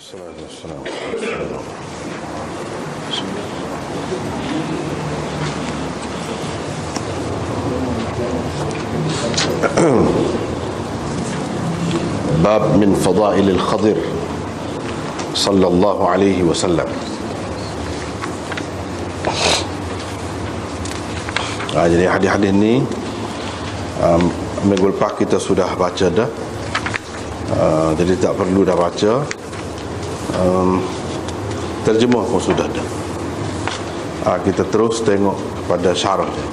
Assalamualaikum. Bab min fadailil Khadir sallallahu alaihi wasallam. Jadi hadis-hadis ni minggu lepas kita sudah baca dah. Jadi tak perlu dah baca. Terjemah pun sudah dah. Kita terus tengok kepada syarah dia.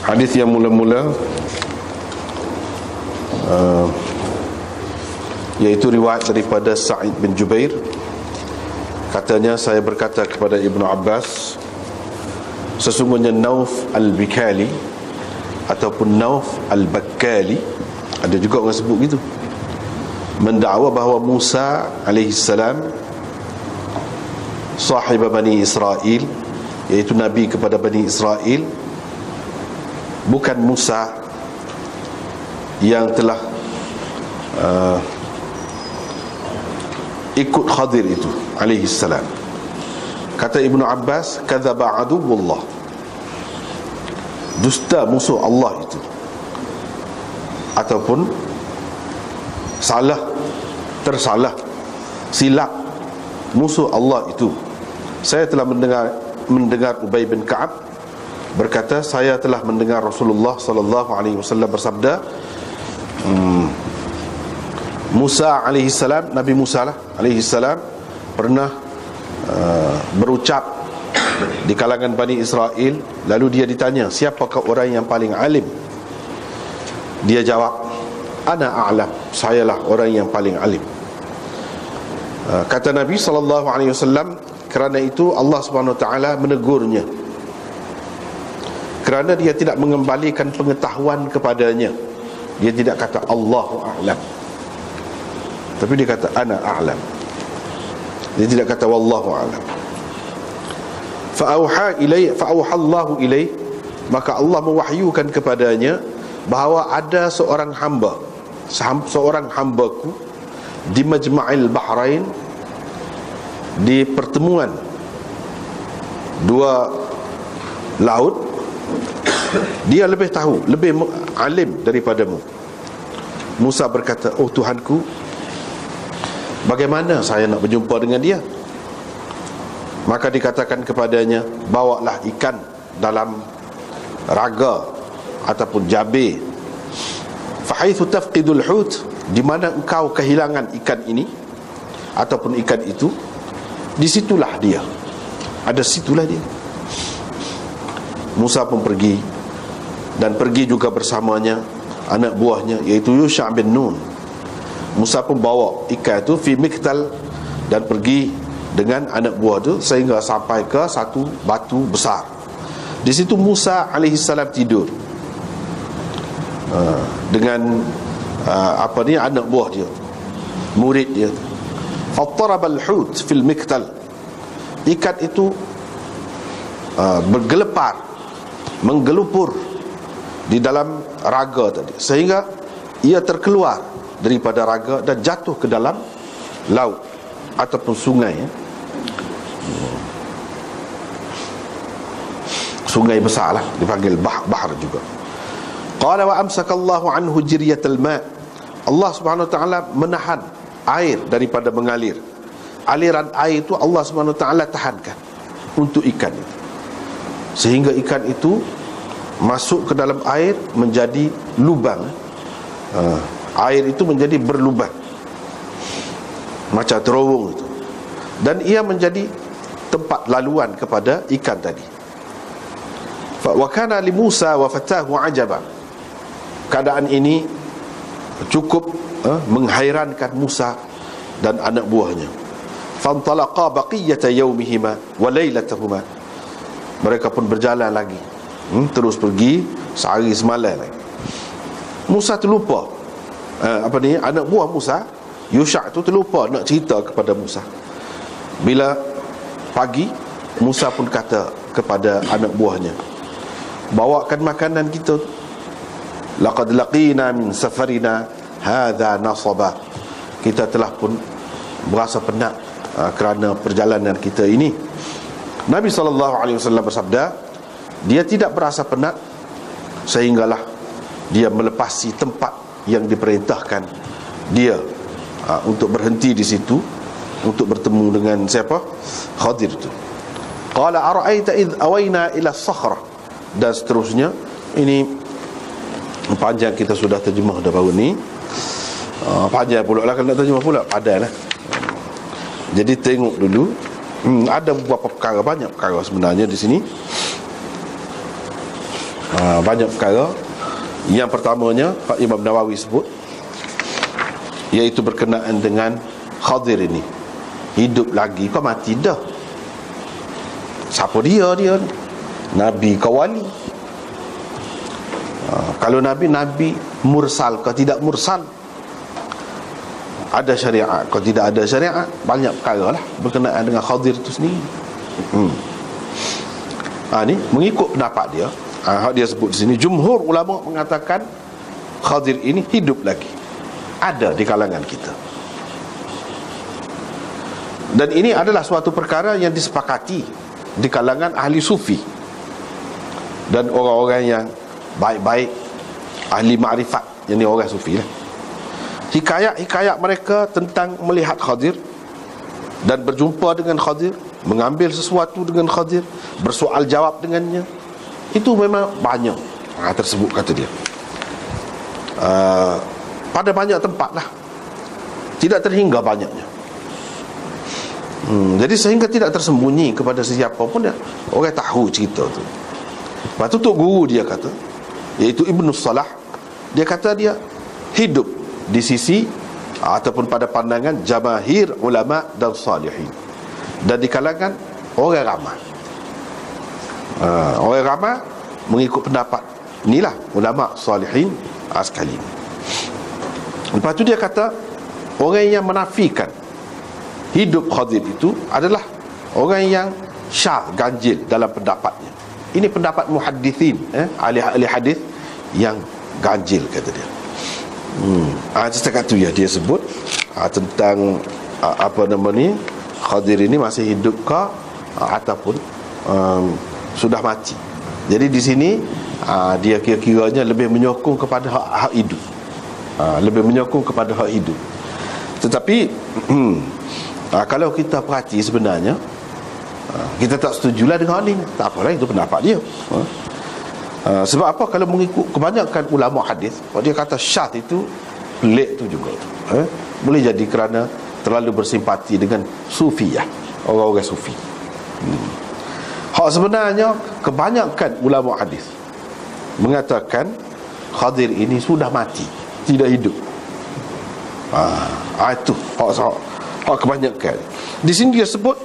Hadis yang mula-mula iaitu riwayat daripada Sa'id bin Jubair. Katanya, saya berkata kepada Ibnu Abbas, sesungguhnya Nauf al-Bikali ataupun Nauf al-Bakkali, ada juga orang sebut gitu, mendakwa bahawa Musa alaihi salam sahib Bani Israel, iaitu nabi kepada Bani Israel, bukan Musa yang telah ikut Khadir itu alaihi salam. Kata Ibnu Abbas, kadzaba aduwwullah, dusta musuh Allah itu, ataupun tersalah, silap musuh Allah itu. Saya telah mendengar Ubay bin Ka'ab berkata, saya telah mendengar Rasulullah sallallahu alaihi wasallam bersabda, Musa alaihi salam, Nabi Musa alaihi salam pernah berucap di kalangan Bani Israel. Lalu dia ditanya, siapakah orang yang paling alim? Dia jawab, ana a'lam, sayalah orang yang paling alim. Kata Nabi sallallahu alaihi wasallam, kerana itu Allah Subhanahu wa taala menegurnya, kerana dia tidak mengembalikan pengetahuan kepadanya. Dia tidak kata Allahu a'lam, tapi dia kata ana a'lam. Dia tidak kata wallahu a'lam. Fa'auha Allahu ilaih, maka Allah mewahyukan kepadanya bahawa ada seorang hambaku di Majma'il Bahrain, di pertemuan dua laut, dia lebih tahu, lebih alim daripadamu. Musa berkata, oh Tuhanku, bagaimana saya nak berjumpa dengan dia? Maka dikatakan kepadanya, bawalah ikan dalam raga ataupun jabir. Fahaitsu tafqidul hut, di mana engkau kehilangan ikan ini ataupun ikan itu, di situlah dia. Ada situlah dia. Musa pun pergi, dan pergi juga bersamanya anak buahnya, iaitu Yusha' bin Nun. Musa pun bawa ikan itu fi miktal, dan pergi dengan anak buah itu sehingga sampai ke satu batu besar. Di situ Musa alaihi salam tidur dengan anak buah dia, murid dia. Fattaraba al-hut fil miktal, ikan itu bergelepar, menggelupur di dalam raga tadi, sehingga ia terkeluar daripada raga dan jatuh ke dalam laut ataupun sungai, sungai besar lah, dipanggil bahar juga. Qala wa amsakallahu anhu jiryatal ma', Allah Subhanahu wa taala menahan air daripada mengalir. Aliran air itu Allah Subhanahu wa taala tahankan untuk ikan itu, sehingga ikan itu masuk ke dalam air menjadi lubang. Air itu menjadi berlubang macam terowong itu, dan ia menjadi tempat laluan kepada ikan tadi. Wa kana li Musa wa fatahu ajaba, keadaan ini cukup menghairankan Musa dan anak buahnya. Fantalaqa baqiyata yawmihima wa lailatahuma, mereka pun berjalan lagi, terus pergi sehari semalam lagi. Musa terlupa, anak buah Musa Yusha' tu terlupa nak cerita kepada Musa. Bila pagi, Musa pun kata kepada anak buahnya, bawakan makanan kita laqad laqina min safarina hadha nasaba. Kita telah pun berasa penat kerana perjalanan kita ini. Nabi SAW bersabda, dia tidak berasa penat sehinggalah dia melepasi tempat yang diperintahkan dia untuk berhenti di situ untuk bertemu dengan siapa? Khadir itu. Qala ara'aita id awayna ila as-sakhrah, dan seterusnya. Ini panjang, kita sudah terjemah dah baru ni. Panjang pula lah, kalau nak terjemah pula padan lah. Jadi tengok dulu. Ada beberapa perkara, banyak perkara sebenarnya di sini. Banyak perkara. Yang pertamanya Imam Nawawi sebut, iaitu berkenaan dengan Khadir ini. Hidup lagi kau mati dah. Siapa dia ni? Nabi ke wali? Kalau Nabi mursal ke tidak mursal? Ada syariat ke tidak ada syariat? Banyak perkara lah berkenaan dengan Khadir itu sendiri. Ni mengikut pendapat dia, dia sebut di sini, jumhur ulama mengatakan Khadir ini hidup lagi, ada di kalangan kita. Dan ini adalah suatu perkara yang disepakati di kalangan ahli sufi dan orang-orang yang baik-baik, ahli ma'rifat, yang ni orang sufi lah. Hikayat-hikayat mereka tentang melihat Khadir dan berjumpa dengan Khadir, mengambil sesuatu dengan Khadir, bersoal jawab dengannya, itu memang banyak tersebut, kata dia, pada banyak tempat lah, tidak terhingga banyaknya. Jadi sehingga tidak tersembunyi kepada sesiapa pun, orang tahu cerita tu. Lepas tu Tok Guru dia kata, iaitu Ibn Salah, dia kata dia hidup di sisi ataupun pada pandangan jamahir ulama dan salihin, dan di kalangan orang ramai. Orang ramai mengikut pendapat inilah ulama salihin sekali. Lepas tu dia kata, orang yang menafikan hidup Khadir itu adalah orang yang syar, ganjil dalam pendapatnya. Ini pendapat muhaddithin, ahli hadis yang ganjil, kata dia. Setakat tu ya dia sebut tentang apa nama ni, Khadir ini masih hidup ke ataupun sudah mati. Jadi di sini dia kira-kiranya lebih menyokong kepada hak hidup, lebih menyokong kepada hak hidup. Tetapi kalau kita perhati sebenarnya, kita tak setujulah dengan ini. Tak apalah, itu pendapat dia. Sebab apa? Kalau mengikut kebanyakan ulama hadis, dia kata syadz itu pelik tu juga. Boleh jadi kerana terlalu bersimpati dengan sufiyah, orang-orang sufi. Hak sebenarnya kebanyakan ulama hadis mengatakan Khadir ini sudah mati, tidak hidup. Itu hak kebanyakan. Di sini dia sebut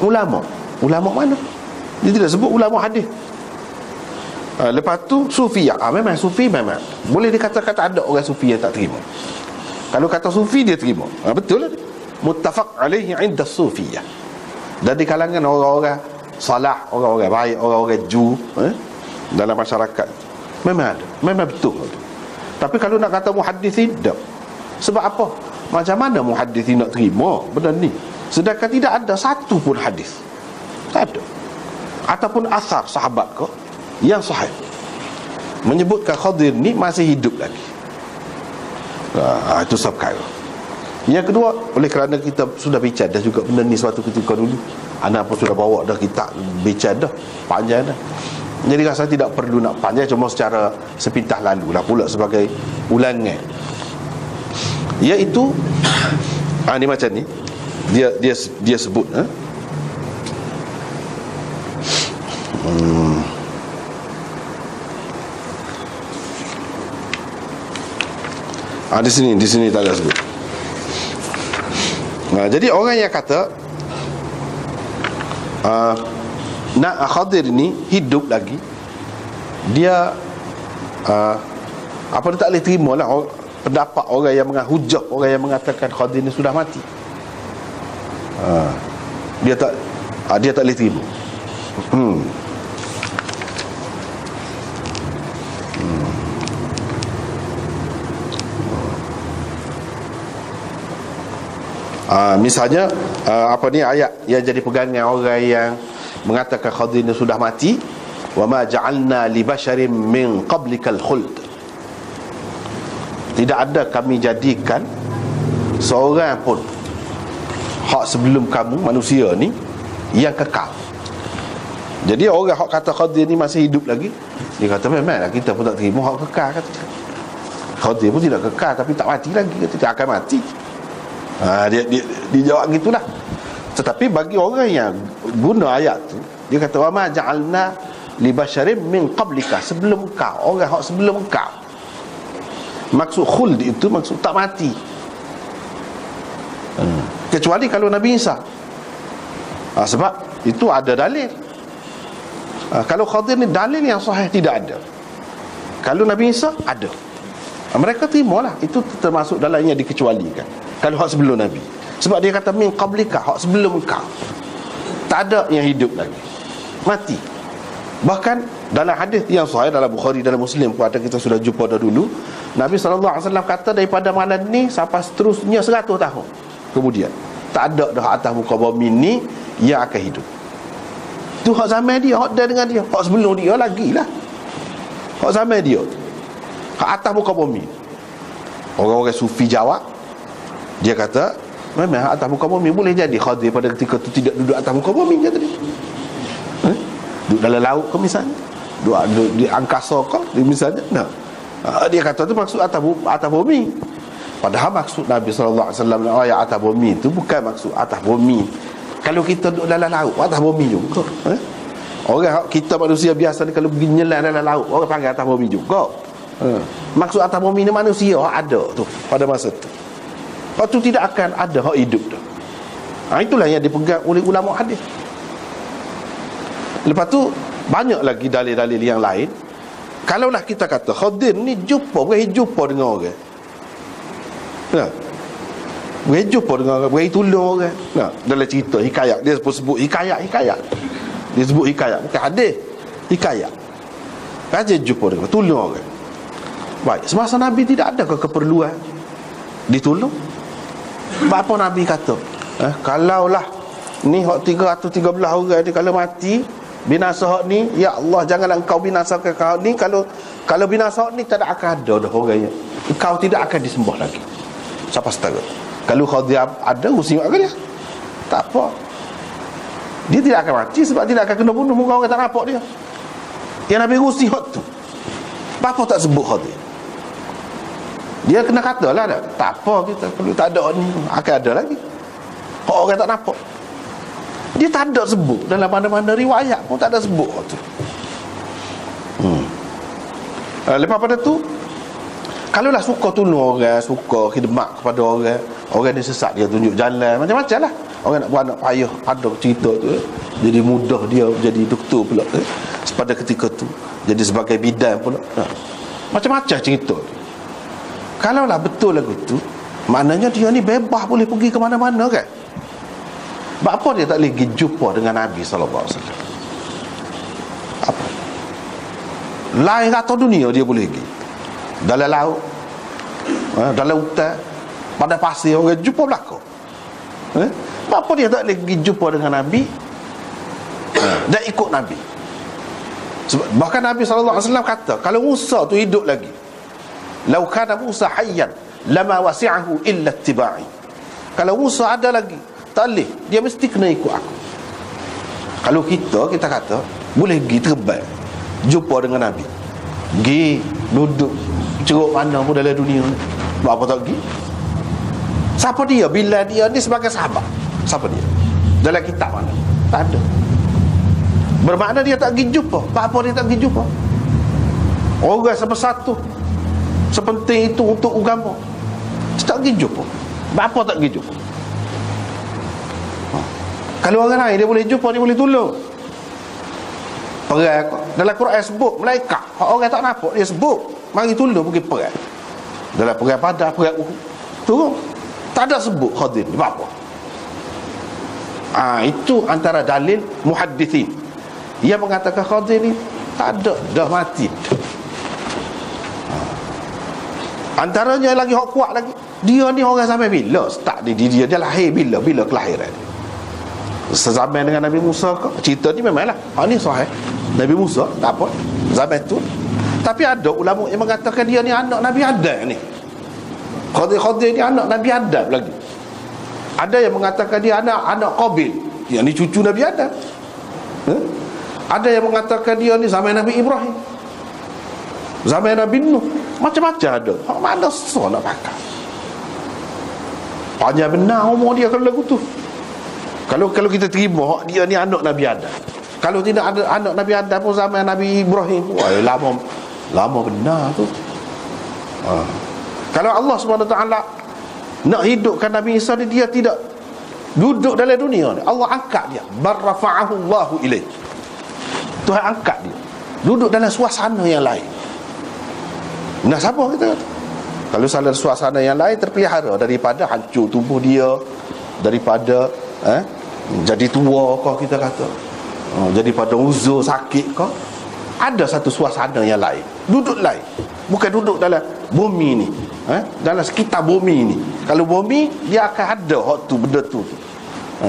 ulama mana? Dia tidak sebut ulama hadis. Lepas tu sufiyah, memang sufi, memang boleh dikatakan ada orang sufi yang tak terima. Kalau kata sufi dia terima, betul lah, muttafaq alaihi inda sufiyah. Dan di kalangan orang-orang salah, orang-orang baik, orang-orang ju dalam masyarakat, memang ada, memang betul. Tapi kalau nak kata muhaddisin, tak. Sebab apa? Macam mana muhaddisin nak terima benda ni, sedangkan tidak ada satu pun hadis, tak ada, ataupun asar sahabat ke yang sahih menyebutkan Khadir ni masih hidup lagi. Itu sebab perkara. Yang kedua, oleh kerana kita sudah bincang dah juga benda ni suatu ketika dulu, anak pun sudah bawa dah kita bincang dah, panjang dah. Jadi rasa tidak perlu nak panjang, cuma secara sepintas lalu lah pula sebagai ulangan. Iaitu ni macam ni, dia sebut di sini tak ada sebut. Jadi orang yang kata nak Khadir ni hidup lagi, dia dia tak boleh terima lah pendapat orang yang hujah, orang yang mengatakan Khadir ni sudah mati. Dia tak boleh terima. Misalnya apa ni ayat yang jadi pegangan orang yang mengatakan Khadir ni sudah mati, wa ma ja'alna li basharin min qablikal khuld, tidak ada kami jadikan seorang pun hak sebelum kamu manusia ni yang kekal. Jadi orang hak kata Khadir ni masih hidup lagi, dia kata memanglah kita pun tak terima hak kekal, kata Khadir pun tidak kekal tapi tak mati lagi, kata dia akan mati. Dia jawab gitulah. Tetapi bagi orang yang guna ayat tu, dia kata wa ma ja'alna li basharin min qablika, sebelum kau, orang hak sebelum kau. Maksud khuld itu maksud tak mati, kecuali kalau Nabi Isa. Sebab itu ada dalil. Kalau Khadir ni dalil yang sahih tidak ada. Kalau Nabi Isa ada, mereka terimalah. Itu termasuk dalam yang dikecualikan kalau hak sebelum Nabi. Sebab dia kata min qablika, hak sebelum kau, tak ada yang hidup lagi, mati. Bahkan dalam hadis yang sahih dalam Bukhari, dalam Muslim, pada kita sudah jumpa dah dulu, Nabi SAW kata daripada malam ni sampai seterusnya 100 tahun kemudian, tak ada dah atas muka bumi ni yang akan hidup. Tu hak zaman dia, hak dia dengan dia. Hak sebelum dia lagi lah, hak zaman dia, hak atas muka bumi. Orang-orang sufi jawab, dia kata memang atas muka bumi boleh jadi Khadir pada ketika tu tidak duduk atas muka bumi, kata dia. Duduk dalam laut ke misalnya, duduk di angkasa ke misalnya. Dia kata tu maksud atas bumi. Padahal maksud Nabi SAW ayat atas bumi tu bukan maksud atas bumi kalau kita duduk dalam laut, atas bumi juga. Orang kita manusia biasa ni kalau pergi nyelam dalam laut, orang panggil atas bumi juga. Maksud atas bumi ni manusia ada tu pada masa tu. Lepas tu tidak akan ada hak hidup tu. Itulah yang dipegang oleh ulama hadis. Lepas tu banyak lagi dalil-dalil yang lain. Kalaulah kita kata Khadir ni bukan jumpa dengan orang, bukan jumpa dengan orang, bukan tolong orang. Dalam cerita hikayat, dia sebut hikayat. Dia sebut hikayat, bukan hadis, hikayat. Aja jumpa dengan, tolong orang. Baik, semasa Nabi tidak ada keperluan ditolong. Apa Nabi kata, kalaulah ni hak 313 orang ni kalau mati, binasa hak ni, ya Allah janganlah engkau binasakan kau ni. Kalau binasa hak ni tak akan ada dah orang yang, kau tidak akan disembah lagi sampai setara. Kalau Khadir ada, usia ke dia? Tak apa, dia tidak akan mati sebab tidak akan kena bunuh. Muka orang tak nampak dia. Yang Nabi rusi hak tu, apa tak sebut Khadir? Dia kena katalah dah, tak apa kita, kalau tak ada ni akan ada lagi. Kok orang tak nampak? Dia tak ada sebut dalam mana-mana riwayat pun, tak ada sebut tu. Lepas pada tu, kalaulah suka tolong orang, suka khidmat kepada orang dia sesat, dia tunjuk jalan, macam-macam lah. Orang nak buat anak payah, ada cerita tu, jadi mudah dia jadi doktor pula, pada ketika tu jadi sebagai bidan pula. Macam-macam cerita tu. Kalaulah betul lagu tu, maknanya dia ni bebas boleh pergi ke mana-mana kan. Sebab apa dia tak boleh pergi jumpa dengan Nabi SAW? Apa? Lain kata dunia dia boleh pergi, dalam laut, dalam hutan, pada pasir, orang jumpa belakang. Sebab apa dia tak boleh pergi jumpa dengan Nabi dan ikut Nabi? Sebab bahkan Nabi SAW kata, kalau Musa tu hidup lagi, lau kana Musa hayyan lama wasi'ahu illa ittiba'i. Kalau Musa ada lagi, tak boleh, dia mesti kena ikut aku. Kalau kita kata boleh pergi terbang jumpa dengan Nabi, pergi duduk ceruk mana pun dalam dunia, apa tak pergi? Siapa dia? Bila dia ni sebagai sahabat, siapa dia? Dalam kitab mana? Tak ada. Bermakna dia tak pergi jumpa. Apa dia tak pergi jumpa? Orang sepersatu sepenting itu untuk agama, dia tak pergi jumpa. Apa tak pergi jumpa? Kalau orang lain dia boleh jumpa, dia boleh tolong. Perang dalam Quran sebut malaikat, orang tak nampak dia sebut mari tolong pergi perang. Dalam perang Badar, perang Uhud, turun tak ada sebut Khadir ni apa. Itu antara dalil muhaddithin yang mengatakan Khadir ni tak ada, dah mati. Antaranya lagi hak kuat lagi, Dia ni orang sampai bila start dia lahir bila kelahiran dia? Sezaman dengan Nabi Musa ke? Cerita ni memanglah ni sahih. Nabi Musa tak apa zaman tu. Tapi ada ulama yang mengatakan dia ni anak Nabi Adam ni. Khadir ni anak Nabi Adam lagi. Ada yang mengatakan dia anak Qabil, yang ni cucu Nabi Adam. Ada yang mengatakan dia ni zaman Nabi Ibrahim, zaman Nabi Nuh. Macam-macam ada. Mana susah nak pakai. Panjang benar umur dia kalau lagu tu. Kalau kita terima dia ni anak Nabi Adam. Kalau tidak ada anak Nabi Adam pun zaman Nabi Ibrahim, wah lama benar tu. Kalau Allah SWT nak hidupkan Nabi Isa ni, dia tidak duduk dalam dunia ni. Allah angkat dia. Barrafa'ahu Allahu ilaih. Tuhan angkat dia duduk dalam suasana yang lain. Nah, siapa kita kata? Kalau salah suasana yang lain terpelihara daripada hancur tubuh dia, daripada jadi tua kau kita kata, daripada uzur sakit kau. Ada satu suasana yang lain, duduk lain, bukan duduk dalam bumi ni, dalam sekitar bumi ni. Kalau bumi, dia akan ada hak tu, benda tu,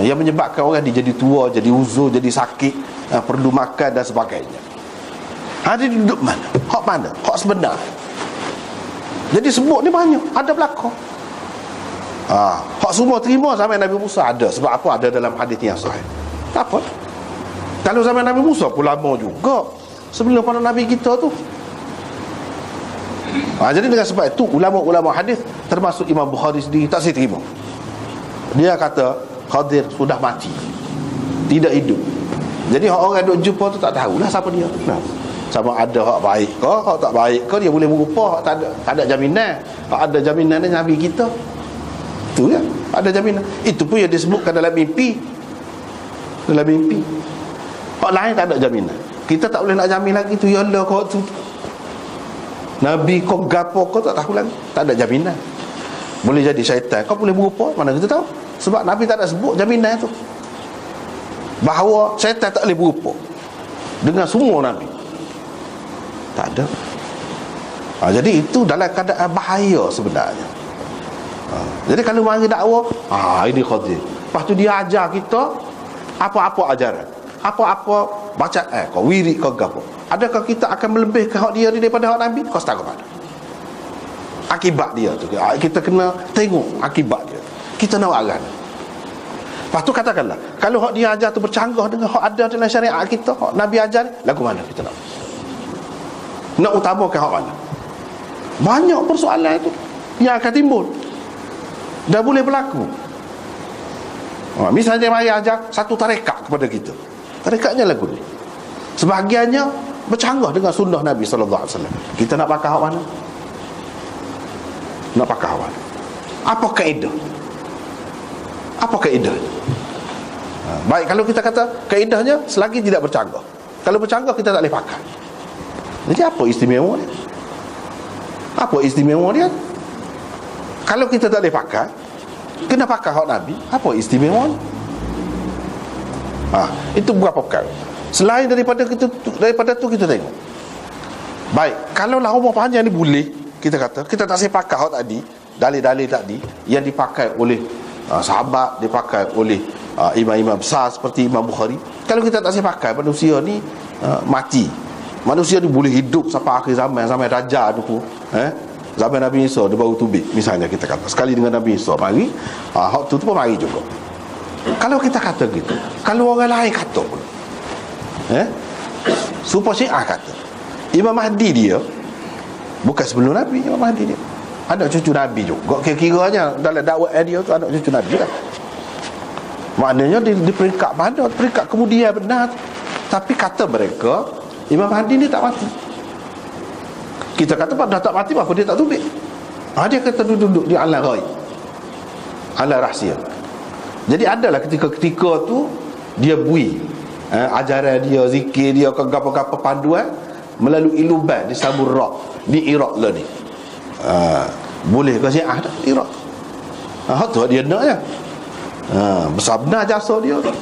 yang menyebabkan orang dia jadi tua, jadi uzur, jadi sakit, perlu makan dan sebagainya. Dia duduk mana? Hak mana? Hak sebenar. Jadi sebut ni banyak, ada belakang. Hak semua terima zaman Nabi Musa ada. Sebab apa? Ada dalam hadis yang sahih. Tak apa. Kalau zaman Nabi Musa pun lama juga, sebelum pada Nabi kita tu. Jadi dengan sebab itu ulama-ulama hadis, termasuk Imam Bukhari sendiri, tak saya terima. Dia kata Khadir sudah mati, tidak hidup. Jadi orang duk jumpa tu tak tahulah siapa dia. Sama ada hak baik ke, hak tak baik ke, dia boleh berupa, tak ada jaminan. Hak ada jaminan ni Nabi kita. Itu ya, ada jaminan. Itu pun yang disebutkan dalam mimpi. Dalam mimpi. Hak lain tak ada jaminan. Kita tak boleh nak jamin lagi tu. Ya Allah, kau tu Nabi kau gapo kau tak tahu lagi. Tak ada jaminan. Boleh jadi syaitan, kau boleh berupa, mana kita tahu. Sebab Nabi tak ada sebut jaminan tu, bahawa syaitan tak boleh berupa dengan semua Nabi. Tak ada. Jadi itu dalam keadaan bahaya sebenarnya. Jadi kalau mari dakwah, ini Khadir. Lepas tu dia ajar kita apa-apa ajaran, apa-apa bacaan, kau wirid kau gapo. Adakah kita akan melebihkan hak dia daripada hak Nabi? Kau setara mana? Akibat dia tu kita kena tengok akibat dia. Kita nak arah. Lepas tu katakanlah, kalau hak dia ajar tu bercanggah dengan hak ada dalam syariat kita, hak Nabi ajar, lagu mana kita nak utamakan hak mana? Banyak persoalan itu yang akan timbul, dah boleh berlaku. Misalnya mari ajar satu tarekat kepada kita, tarekatnya lagu ni, sebahagiannya bercanggah dengan sunnah Nabi SAW. Kita nak pakai hak mana? Nak pakai hak mana? Apa kaedah? Apa kaedah? Baik, kalau kita kata kaedahnya selagi tidak bercanggah. Kalau bercanggah kita tak boleh pakai. Jadi apa istimewa dia? Apa istimewa dia? Kalau kita tak boleh pakai, kena pakai hak Nabi, apa istimewa dia? Itu berapa perkara. Selain daripada tu kita tengok. Baik, kalau lah umur panjang ni boleh, kita kata kita tak boleh pakai hak tadi, dalil-dalil tadi yang dipakai oleh sahabat, dipakai oleh imam-imam besar seperti Imam Bukhari. Kalau kita tak boleh pakai, manusia ni mati. Manusia ni boleh hidup sampai akhir zaman, sampai Dajjal tu, zaman Nabi Isa dia baru tubik, misalnya kita kata sekali dengan Nabi Isa mari, hak tu pun mari juga. Kalau kita kata gitu, kalau orang lain kata pun, supaya Syiah kata Imam Mahdi dia bukan sebelum Nabi. Imam Mahdi dia anak cucu Nabi juga, kira-kiranya dalam dakwah dia tu anak cucu Nabi kan. Maknanya di peringkat mana, peringkat kemudian benar. Tapi kata mereka Imam Mahdi ni tak mati. Kita kata dah tak mati, apa dia tak tubik? Dia kata duduk di alam ghaib, alam rahsia. Jadi adalah ketika-ketika tu dia bui ajaran dia, zikir dia, apa-apa panduan melalui luban di Samurra di Iraq lah ni. Boleh ke Syiah tak? Iraq. Tu dia nak je. Besar benar jasa dia tu.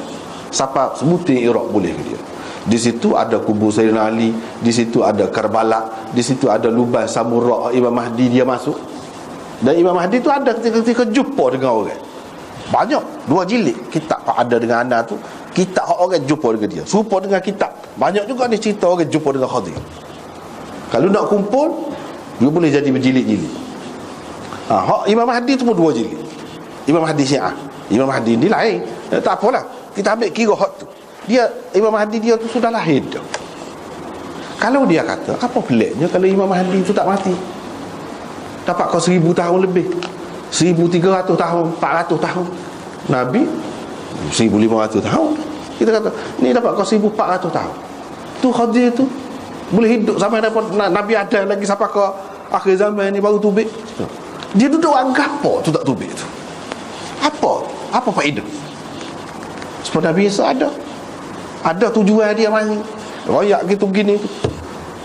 Siapa sebutin Iraq boleh ke dia. Di situ ada kubur Sayyidina Ali, di situ ada Karbala, di situ ada lubang Samurra Imam Mahdi dia masuk. Dan Imam Mahdi tu ada ketika jumpa dengan orang. Banyak, 2 jilid kitab ada dengan Ana tu, kitab orang jumpa dengan dia, serupa dengan kitab. Banyak juga ni cerita orang jumpa dengan Khadir. Kalau nak kumpul, dia boleh jadi berjilid-jilid. Hak Imam Mahdi tu pun 2 jilid. Imam Mahdi Syiah. Imam Mahdi ni lain. Tak apalah, kita ambil kira hak tu. Dia Imam Mahdi dia tu sudah lahir dah. Kalau dia kata, apa peliknya kalau Imam Mahdi tu tak mati? Dapat kau 1000 tahun lebih, 1300 tahun, 400 tahun. Nabi 1500 tahun. Kita kata ni dapat kau 1400 tahun. Tu Khadir tu boleh hidup sampai dapat Nabi ada lagi sampai ke akhir zaman ni baru tubik. Dia duduk anggap apa tu tak tubik tu? Apa faedah? Sebab Nabi Isa ada tujuan dia mari. Royak gitu begini tu.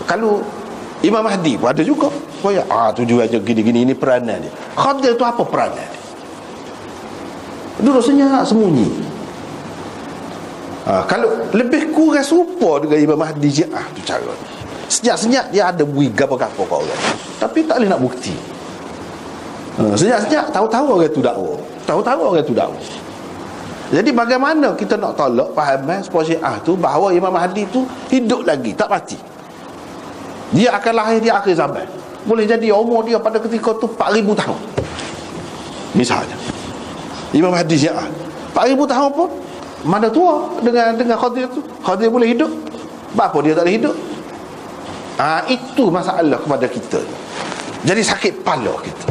Kalau Imam Mahdi pun ada juga. Royak tujuannya gini-gini, ini peranan dia. Khadir tu apa peranan dia? Duduk senyap sembunyi. Kalau lebih kurang serupa dengan Imam Mahdi Syiah tu cara. Senyap-senyap dia ada bui gapo-gapo kat orang, tapi tak boleh nak bukti. Senyap-senyap tahu-tahu orang tu dakwa. Jadi bagaimana kita nak tolak fahaman supaya Syiah tu bahawa Imam Mahdi tu hidup lagi, tak mati. Dia akan lahir di akhir zaman. Boleh jadi umur dia pada ketika tu 4000 tahun. Misalnya Imam Mahdi Syiah 4000 tahun pun mana tua dengan Khadir tu. Khadir boleh hidup, apa dia tak boleh hidup? Itu masalah kepada kita. Jadi sakit kepala kita.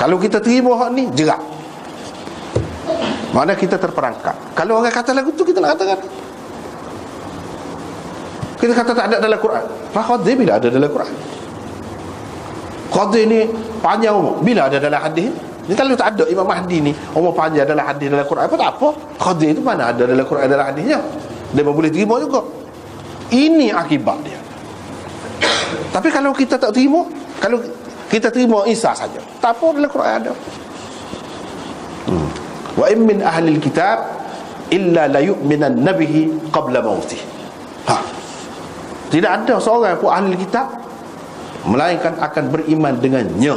Kalau kita terima hak ni, jerak. Mana kita terperangkap. Kalau orang kata lagu tu, kita nak katakan. Kita kata tak ada dalam Quran. Khadir bila ada dalam Quran? Khadir ni panjang umur, bila ada dalam hadis? Ni kalau tak ada Imam Mahdi ni umur panjang dalam hadis dalam Quran, apa tak apa. Khadir tu mana ada dalam Quran dalam hadisnya. Dia boleh terima juga. Ini akibat dia. Tapi kalau kita tak terima, kalau kita terima Isa saja, tak apa dalam Quran ada. Wa in min ahli alkitab illa la yu'minan nabihi qabla mautih. Tidak ada seorang pun ahli kitab melainkan akan beriman dengannya.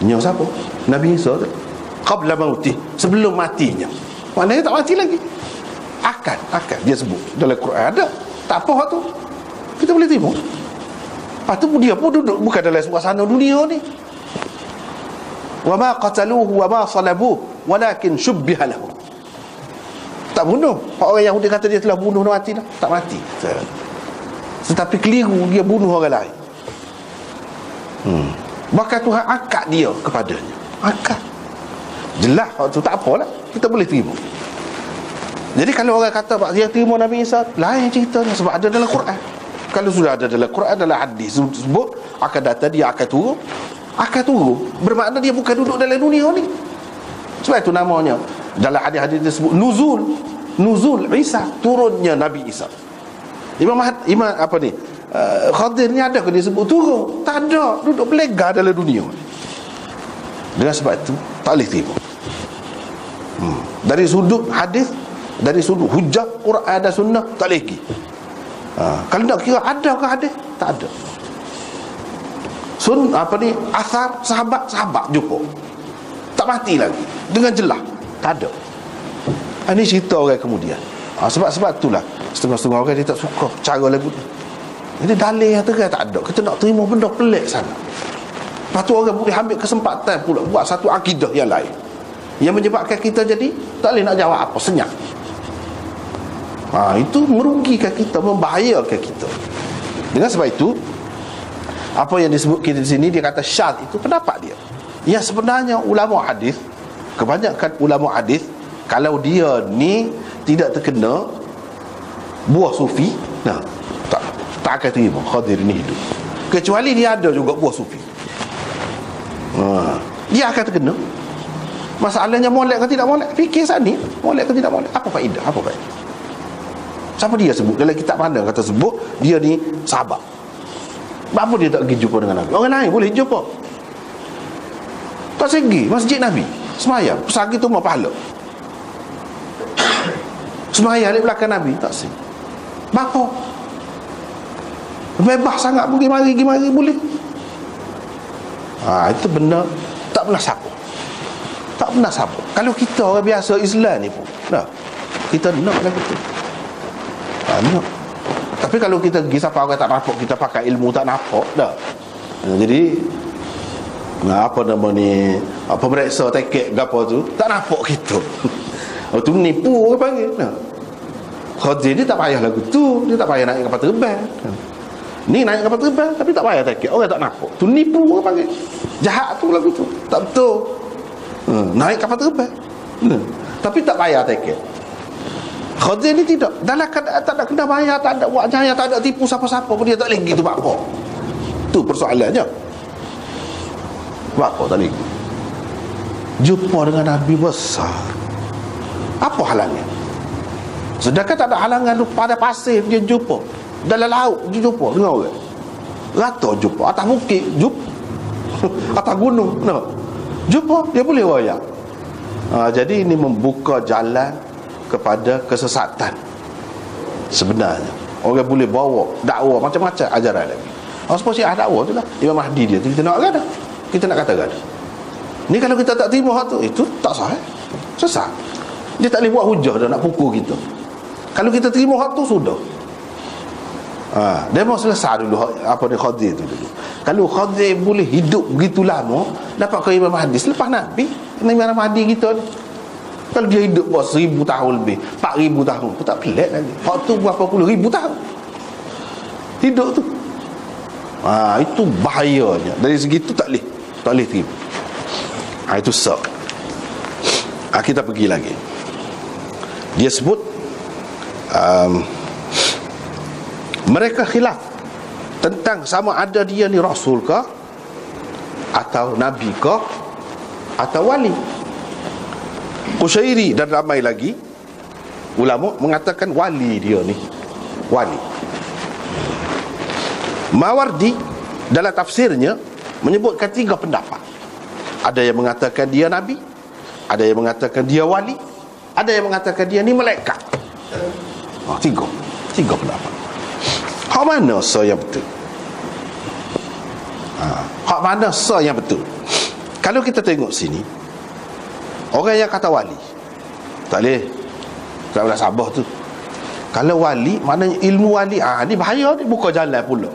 Nya siapa? Nabi Isa tu. Qabla mautih, sebelum matinya. Maknanya tak mati lagi. Akan dia sebut dalam Quran ada. Tak apa tu. Kita boleh terima. Lepas tu dia pun duduk bukan dalam suasana dunia ni. Wa ma qataluhu wa ma salabuhu walakin syubbiha lahu. Tak bunuh. Orang Yahudi kata dia telah bunuh dan mati dah. Tak mati. Tetapi keliru dia bunuh orang lain. Bahkan Tuhan akad dia kepadanya. Akad. Jelas waktu tu tak apalah, kita boleh terima. Jadi kalau orang kata dia terima Nabi Isa, lain ceritanya sebab ada dalam Quran. Kalau sudah ada dalam Quran, dalam hadis sebut akan datang, dia akan turun, bermakna dia bukan duduk dalam dunia ni. Sebab itu namanya dalam hadis-hadis disebut nuzul Isa, turunnya Nabi Isa. Imam apa ni, Khadir ni ada ke dia sebut turun? Tak ada, duduk berlegar dalam dunia. Dengan sebab itu tak boleh terima. Dari sudut hadis, dari sudut hujah Quran dan sunnah, tak boleh pergi. Kalau nak kira ada ke hadis, tak ada. Asar sahabat jumpa, tak mati lagi dengan jelas, tak ada. Ini cerita orang kemudian. Sebab itulah setengah-setengah orang dia tak suka cara lagu tu. Jadi dalil yang terang tak ada. Kita nak terima benda pelik sana. Lepas tu orang boleh ambil kesempatan pula buat satu akidah yang lain, yang menyebabkan kita jadi tak boleh nak jawab apa, senyap. Itu merugikan kita, membahayakan kita. Dengan sebab itu, apa yang disebut kita di sini, dia kata syadz itu pendapat dia. Yang sebenarnya ulama hadis, kebanyakan ulama hadis, kalau dia ni tidak terkena buah sufi, tak akan terima Khadir ni hidup. Kecuali dia ada juga buah sufi, dia akan terkena. Masalahnya molek ke tidak molek, fikir saat ni, molek ke tidak molek, apa faedah? Siapa dia sebut dalam kitab mana kata sebut dia ni sahabat? Apa dia tak pergi jumpa dengan Nabi? Orang lain boleh jumpa, tak segi masjid Nabi semayang, pesagi tu mau pahala. Semayang di belakang Nabi tak segi. Bapa bebas sangat pergi mari boleh. Itu benda tak pernah siapa. Tak pernah siapa. Kalau kita orang biasa Islam ni pun kita nak lagu tu. Nak. Tapi kalau kita pergi siapa orang tak nampak, kita pakai ilmu tak nampak dah. Jadi apa nama ni, pemeriksa tekek ke apa tu tak nampak kita. Tu menipu orang panggil. Khadir ni tak payah lagu tu, dia tak payah naik kapal terbang. Ni naik kapal terbang tapi tak payah tekek, orang tak nampak. Tu nipu orang panggil. Jahat tu lagu tu. Tak betul. Naik kapal terbang. Tapi tak payah tekek. Khadir ni tidak. Dalam keadaan tak ada kena bayar, tak ada buat jaya, tak ada tipu siapa-siapa pun, dia tak boleh gitu buat apa. Tu persoalannya. Buat apa tak boleh? Jumpa dengan Nabi besar. Apa halangnya? Sedangkan tak ada halangan tu, pada pasir dia jumpa, dalam laut dia jumpa dengan orang, rata jumpa, atas bukit jumpa, atas gunung jumpa, dia boleh wayak. Jadi ini membuka jalan kepada kesesatan. Sebenarnya orang boleh bawa dakwah macam-macam ajaran lagi. Seperti dakwah tu lah Imam Mahdi dia tu, kita nak kata, kita nak katakan ni kalau kita tak terima hak tu, itu tak sah, sesat. Dia tak boleh buat hujah dah nak pukul kita. Kalau kita terima hak tu sudah. Dia mau selesai dulu apa dia Khadir tu dulu. Kalau Khadir boleh hidup begitu lama, dapat ke Imam Mahdi selepas Nabi, Imam Mahdi kita ni. Kalau dia hidup buat 1000 tahun lebih, 4000 tahun, pun tak pelik lagi. Hak tu berapa puluh ribu tahun hidup tu. Itu bahayanya. Dari segi tu tak boleh terima. Itu sah. Kita pergi lagi. Dia sebut mereka khilaf tentang sama ada dia ni rasul ke, atau nabi ke, atau wali. Qushairi dan ramai lagi ulama mengatakan wali dia ni, wali. Mawardi dalam tafsirnya menyebutkan 3 pendapat. Ada yang mengatakan dia nabi, ada yang mengatakan dia wali, ada yang mengatakan dia ni malaikat. Tiga pendapat. Hak mana sah yang betul? Hak mana sah yang betul? Kalau kita tengok sini, orang yang kata wali tak boleh sabar tu. Kalau wali, maknanya ilmu wali, ni bahaya, ni buka jalan pula.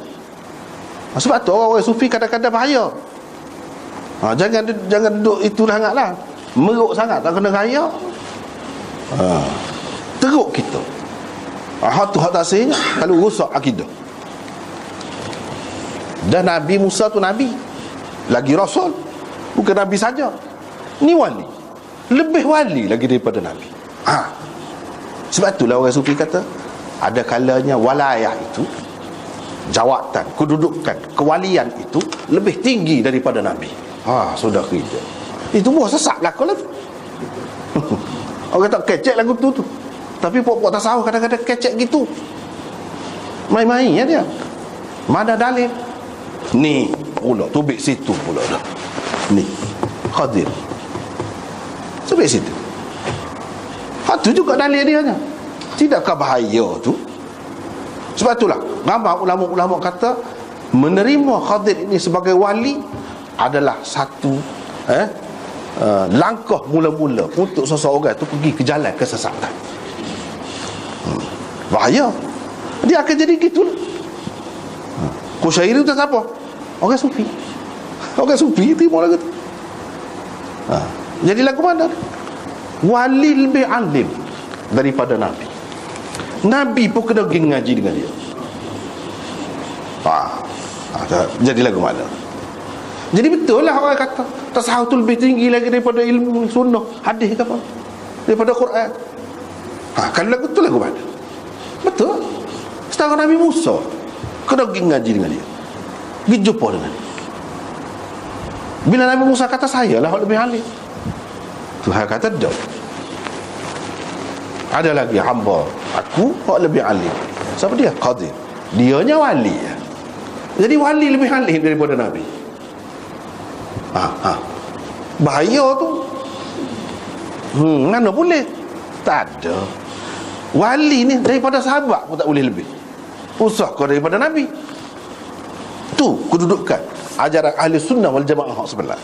Sebab tu orang sufi kadang-kadang bahaya. Jangan duduk itu sangatlah, meruk sangat, tak kena raya. Teruk kita. Hak tu hak tak sahnya kalau rosak akidah. Dan Nabi Musa tu nabi, lagi rasul, bukan nabi saja. Ni wali, lebih wali lagi daripada nabi. Sebab itulah orang sufi kata ada kalanya walayah itu, jawatan, kedudukan, kewalian itu lebih tinggi daripada nabi. Sudah kerja. Itu buah sesak belakang lah tu. Orang tak kecek lagu tu. Tapi puak-puak tasawuf kadang-kadang kecek gitu, main-main ya dia. Mana dalil? Ni pula, tubik situ pula dah. Ni Khadir, tubik situ. Tu juga dalil dia nya. Tidakkah bahaya tu? Sebab itulah ramai ulama-ulama kata menerima Khadir ini sebagai wali adalah satu langkah mula-mula untuk seseorang tu pergi ke jalan kesesatan. Bahaya. Dia akan jadi gitu lah. Qushairi itu siapa? Orang sufi. Orang sufi terima lagu tu. Jadi lagu mana? Wali lebih alim daripada Nabi. Nabi pun kena pergi ngaji dengan dia. Jadi lagu mana? Jadi betul lah orang kata tasawuf tu lebih tinggi lagi daripada ilmu sunnah, hadis ke apa, daripada Quran. Kalau lagu tu lagu mana? Betul. Setara Nabi Musa kena pergi ngaji dengan dia, pergi jumpa dengan dia. Bila Nabi Musa kata saya lah lebih alim, Tuhan kata tak. Ada lagi hamba aku yang lebih alim. Siapa dia? Khadir. Dianya wali. Jadi wali lebih alim daripada Nabi. Bahaya tu. Mana boleh? Tak ada. Wali ni daripada sahabat pun tak boleh lebih. Usah kau daripada Nabi. Tu kedudukan. ajaran ahli sunnah wal jamaah hak sebenar.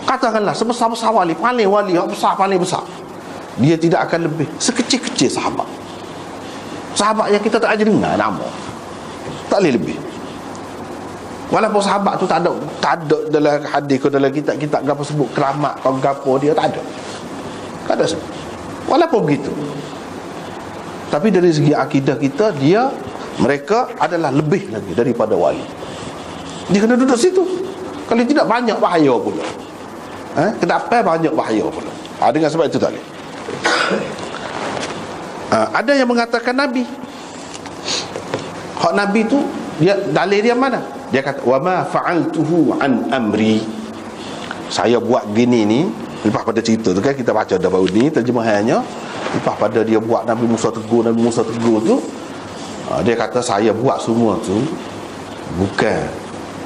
Katakanlah sebesar-besar wali, paling wali hak besar, paling besar, dia tidak akan lebih sekecil-kecil sahabat. Sahabat yang kita tak aja dengar nama, tak boleh lebih. Walaupun sahabat tu tak ada dalam hadis ke dalam kitab gapo sebut keramat kau gapo, dia tak ada. Tak ada sebut. Walaupun begitu, tapi dari segi akidah kita, mereka adalah lebih lagi daripada wali. Dia kena duduk situ. Kalau tidak, banyak bahaya pula. Kedapai banyak bahaya pula. Dengan sebab itu tak boleh. Ada yang mengatakan Nabi, hak Nabi tu, dia dalil dia mana? Dia kata wa ma fa'altuhu an amri. Saya buat gini ni, lepas pada cerita tu kan kita baca dah baru ni terjemahannya, lepas pada dia buat Nabi Musa tegur tu, dia kata saya buat semua tu bukan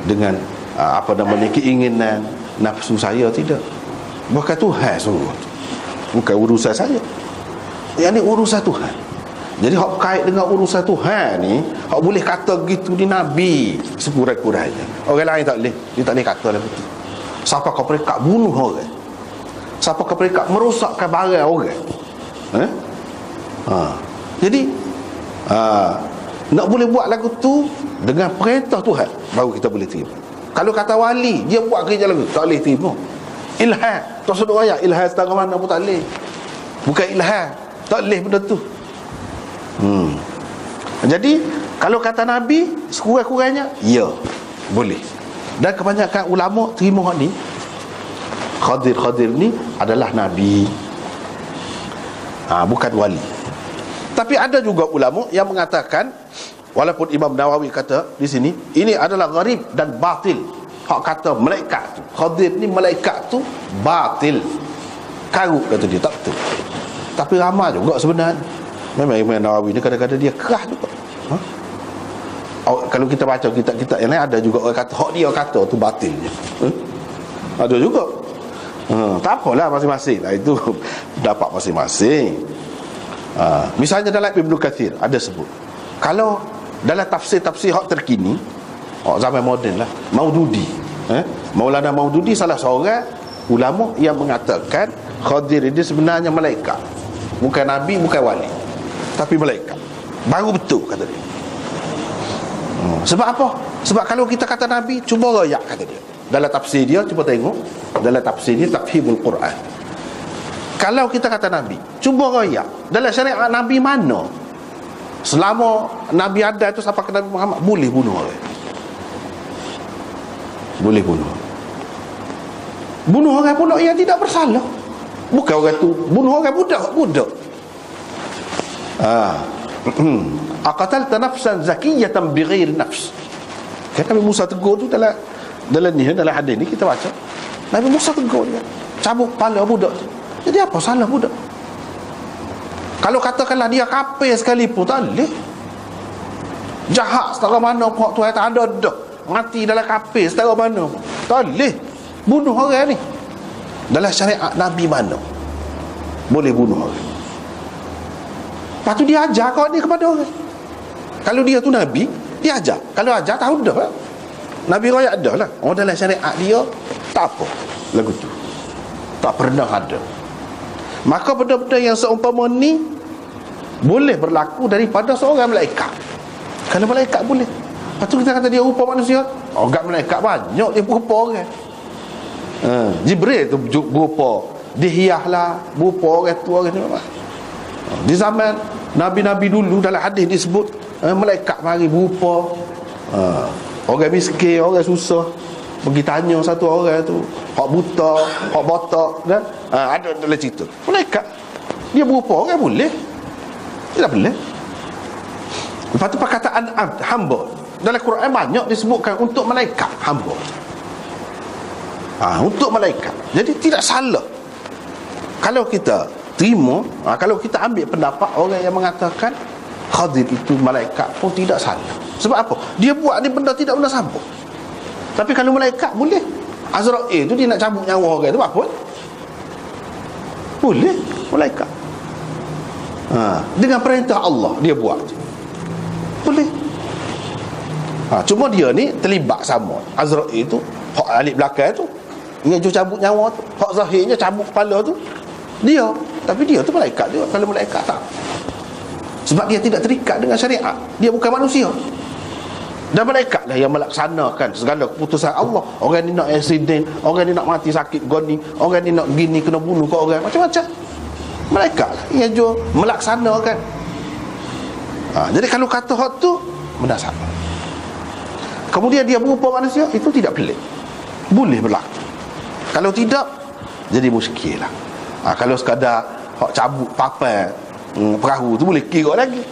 dengan keinginan nafsu saya, tidak. Bukan Tuhan suruh, bukan urusan saya. Yang ni urusan Tuhan. Jadi hak kait dengan urusan Tuhan ni, hak boleh kata gitu di Nabi sekurang-kurangnya. Orang lain tak boleh. Dia tak boleh kata lah betul. Siapa kau perekat bunuh orang, siapa kau perekat merosakkan barang orang, jadi nak boleh buat lagu tu dengan perintah Tuhan, baru kita boleh terima. Kalau kata wali, dia buat kerja lagu, tak boleh terima. Ilham, tak sedut ayat ilham setara mana pun tak boleh. Bukan ilham, tak boleh benda tu. Jadi kalau kata Nabi, sekurang-kurangnya ya, boleh. Dan kebanyakan ulama terima hak ni. Khadir ni adalah Nabi, bukan wali. Tapi ada juga ulama yang mengatakan, walaupun Imam Nawawi kata di sini, ini adalah gharib dan batil. Hak kata malaikat tu, Khadir ni malaikat tu batil, karut kata dia, tak betul. Tapi ramai juga sebenarnya. Memang Imam Nawawi ni kadang-kadang dia keras juga. Kalau kita baca kitab-kitab yang lain, ada juga orang kata hak dia kata tu batil je. Ada juga. Tak apalah, masing-masing lah, itu dapat masing-masing. Misalnya dalam Ibnu Katsir ada sebut, kalau dalam tafsir-tafsir hak terkini, zaman moden lah, Maududi, Maulana Maududi salah seorang ulama yang mengatakan Khadir ini sebenarnya malaikat, bukan Nabi, bukan wali, tapi malaikat. Baru betul kata dia. Sebab apa? Sebab kalau kita kata Nabi, cuba royak kata dia. Dalam tafsir dia, cuba tengok dalam tafsir dia, Tafhimul Quran. Kalau kita kata Nabi, cuba royak dalam syariat Nabi mana selama Nabi ada itu sampai ke Nabi Muhammad boleh bunuh orang. Boleh bunuh orang pula yang tidak bersalah. Bukan orang tu bunuh orang budak. Aqatalta nafsan zakiyatan bighairi nafs. Kan Nabi Musa tegur tu dalam hadis ni kita baca. Nabi Musa tegur dia, cabut kepala budak tu. Jadi apa salah budak? Kalau katakanlah dia kafir sekalipun, tak boleh. Jahat setara mana pun Tuhan tak ada dah. Mati dalam kafir setara mana pun, tak boleh bunuh orang ni. Dalam syariat Nabi mana boleh bunuh orang? Lepas tu dia ajar kau ni kepada orang. Kalau dia tu Nabi, dia ajar. Kalau ajar, tahu dah lah. Nabi royak dah lah. Dalam syariat dia tak apa lagu tu, tak pernah ada. Maka benda-benda yang seumpama ni boleh berlaku daripada seorang malaikat. Kalau malaikat boleh. Lepas tu kita kata dia rupa manusia, agak malaikat banyak dia berupa orang. Jibril tu berupa, dihias lah berupa orang tu, orang ni. Di zaman Nabi-Nabi dulu dalam hadis disebut malaikat mari berupa orang miskin, orang susah, pergi tanya satu orang tu, hak buta, hak botak kan, ada dalam cerita malaikat dia berupa orang, boleh tidak boleh. Lepas tu perkataan hamba dalam Quran banyak disebutkan untuk malaikat, hamba, untuk malaikat. Jadi tidak salah kalau kita terima, kalau kita ambil pendapat orang yang mengatakan Khadir itu malaikat pun tidak salah. Sebab apa? Dia buat ni benda tidak pernah sambung. Tapi kalau malaikat boleh. Azrail tu dia nak cabut nyawa orang tu apa? Boleh malaikat. Dengan perintah Allah dia buat. Boleh. Cuma dia ni terlibat sama. Azrail tu hak alik belakang tu, dia jo cabut nyawa tu. Hak zahirnya cabut kepala tu dia, tapi dia tu malaikat juga. Kalau malaikat tak, sebab dia tidak terikat dengan syariat, dia bukan manusia. Dan malaikat lah yang melaksanakan segala keputusan Allah. Orang ni nak accident, orang ni nak mati sakit goni, orang ni nak gini kena bunuh ke orang, macam-macam. Malaikat lah yang jo melaksanakan. Jadi kalau kata hak tu benda sama, kemudian dia berupa manusia, itu tidak pelik, boleh berlaku. Kalau tidak, jadi muskil lah. Kalau sekadar hak cabut papan perahu tu boleh kira lagi,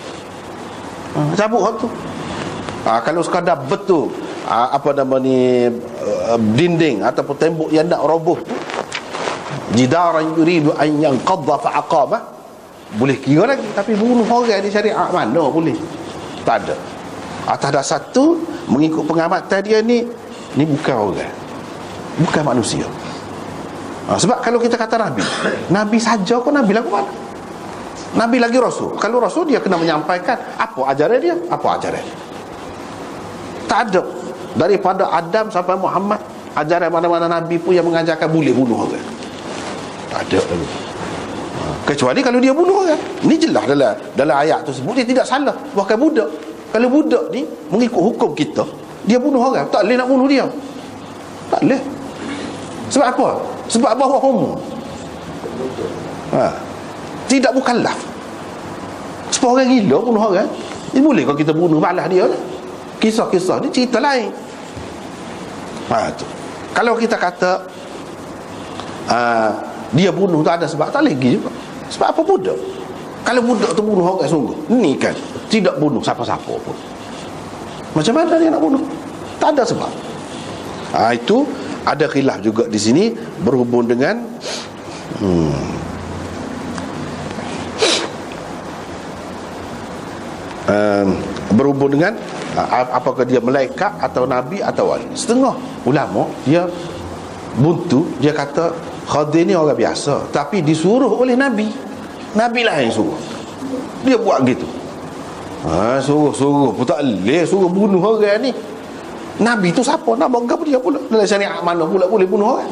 cabut hak tu. Kalau sekadar betul apa nama ni, dinding ataupun tembok yang nak roboh tu, jidaran yuridu an yanqadha fa aqama, boleh kira lagi. Tapi bunuh orang di syariat mana boleh? Tak ada. Atas dasar tu, mengikut pengamatan dia ni bukan orang, bukan manusia. Sebab kalau kita kata Nabi saja kok, Nabi lagu mana? Nabi lagi Rasul. Kalau Rasul, dia kena menyampaikan apa ajaran dia, apa ajaran dia. Tak ada. Daripada Adam sampai Muhammad, ajaran mana-mana Nabi pun yang mengajarkan boleh bunuh orang. Tak ada lagi. Kecuali kalau dia bunuh orang. Ini jelas dalam ayat tersebut, dia tidak salah. Bahkan budak, kalau budak ni mengikut hukum kita, dia bunuh orang, tak boleh nak bunuh dia. Tak boleh. Sebab apa? Sebab bawah umur. Tidak mukallaf. Sebab orang gila bunuh orang, ini boleh kalau kita bunuh, balas dia lah. Kisah-kisah ni cerita lain. Tu. Kalau kita kata dia bunuh tu ada sebab, tak lagi juga. Sebab apa budak? Kalau budak tu bunuh orang sungguh, ni kan tidak bunuh siapa-siapa pun, macam mana dia nak bunuh? Tak ada sebab. Itu ada khilaf juga di sini berhubung dengan berhubung dengan apakah dia malaikat atau nabi atau wali. Setengah ulama dia buntu, dia kata Khadir ni orang biasa, tapi disuruh oleh nabi. Nabi lah yang suruh dia buat gitu. Suruh pun tak boleh, suruh bunuh orang ni. Nabi tu siapa? Nak bangga dia pula. Dalam syariat mana pula boleh bunuh orang?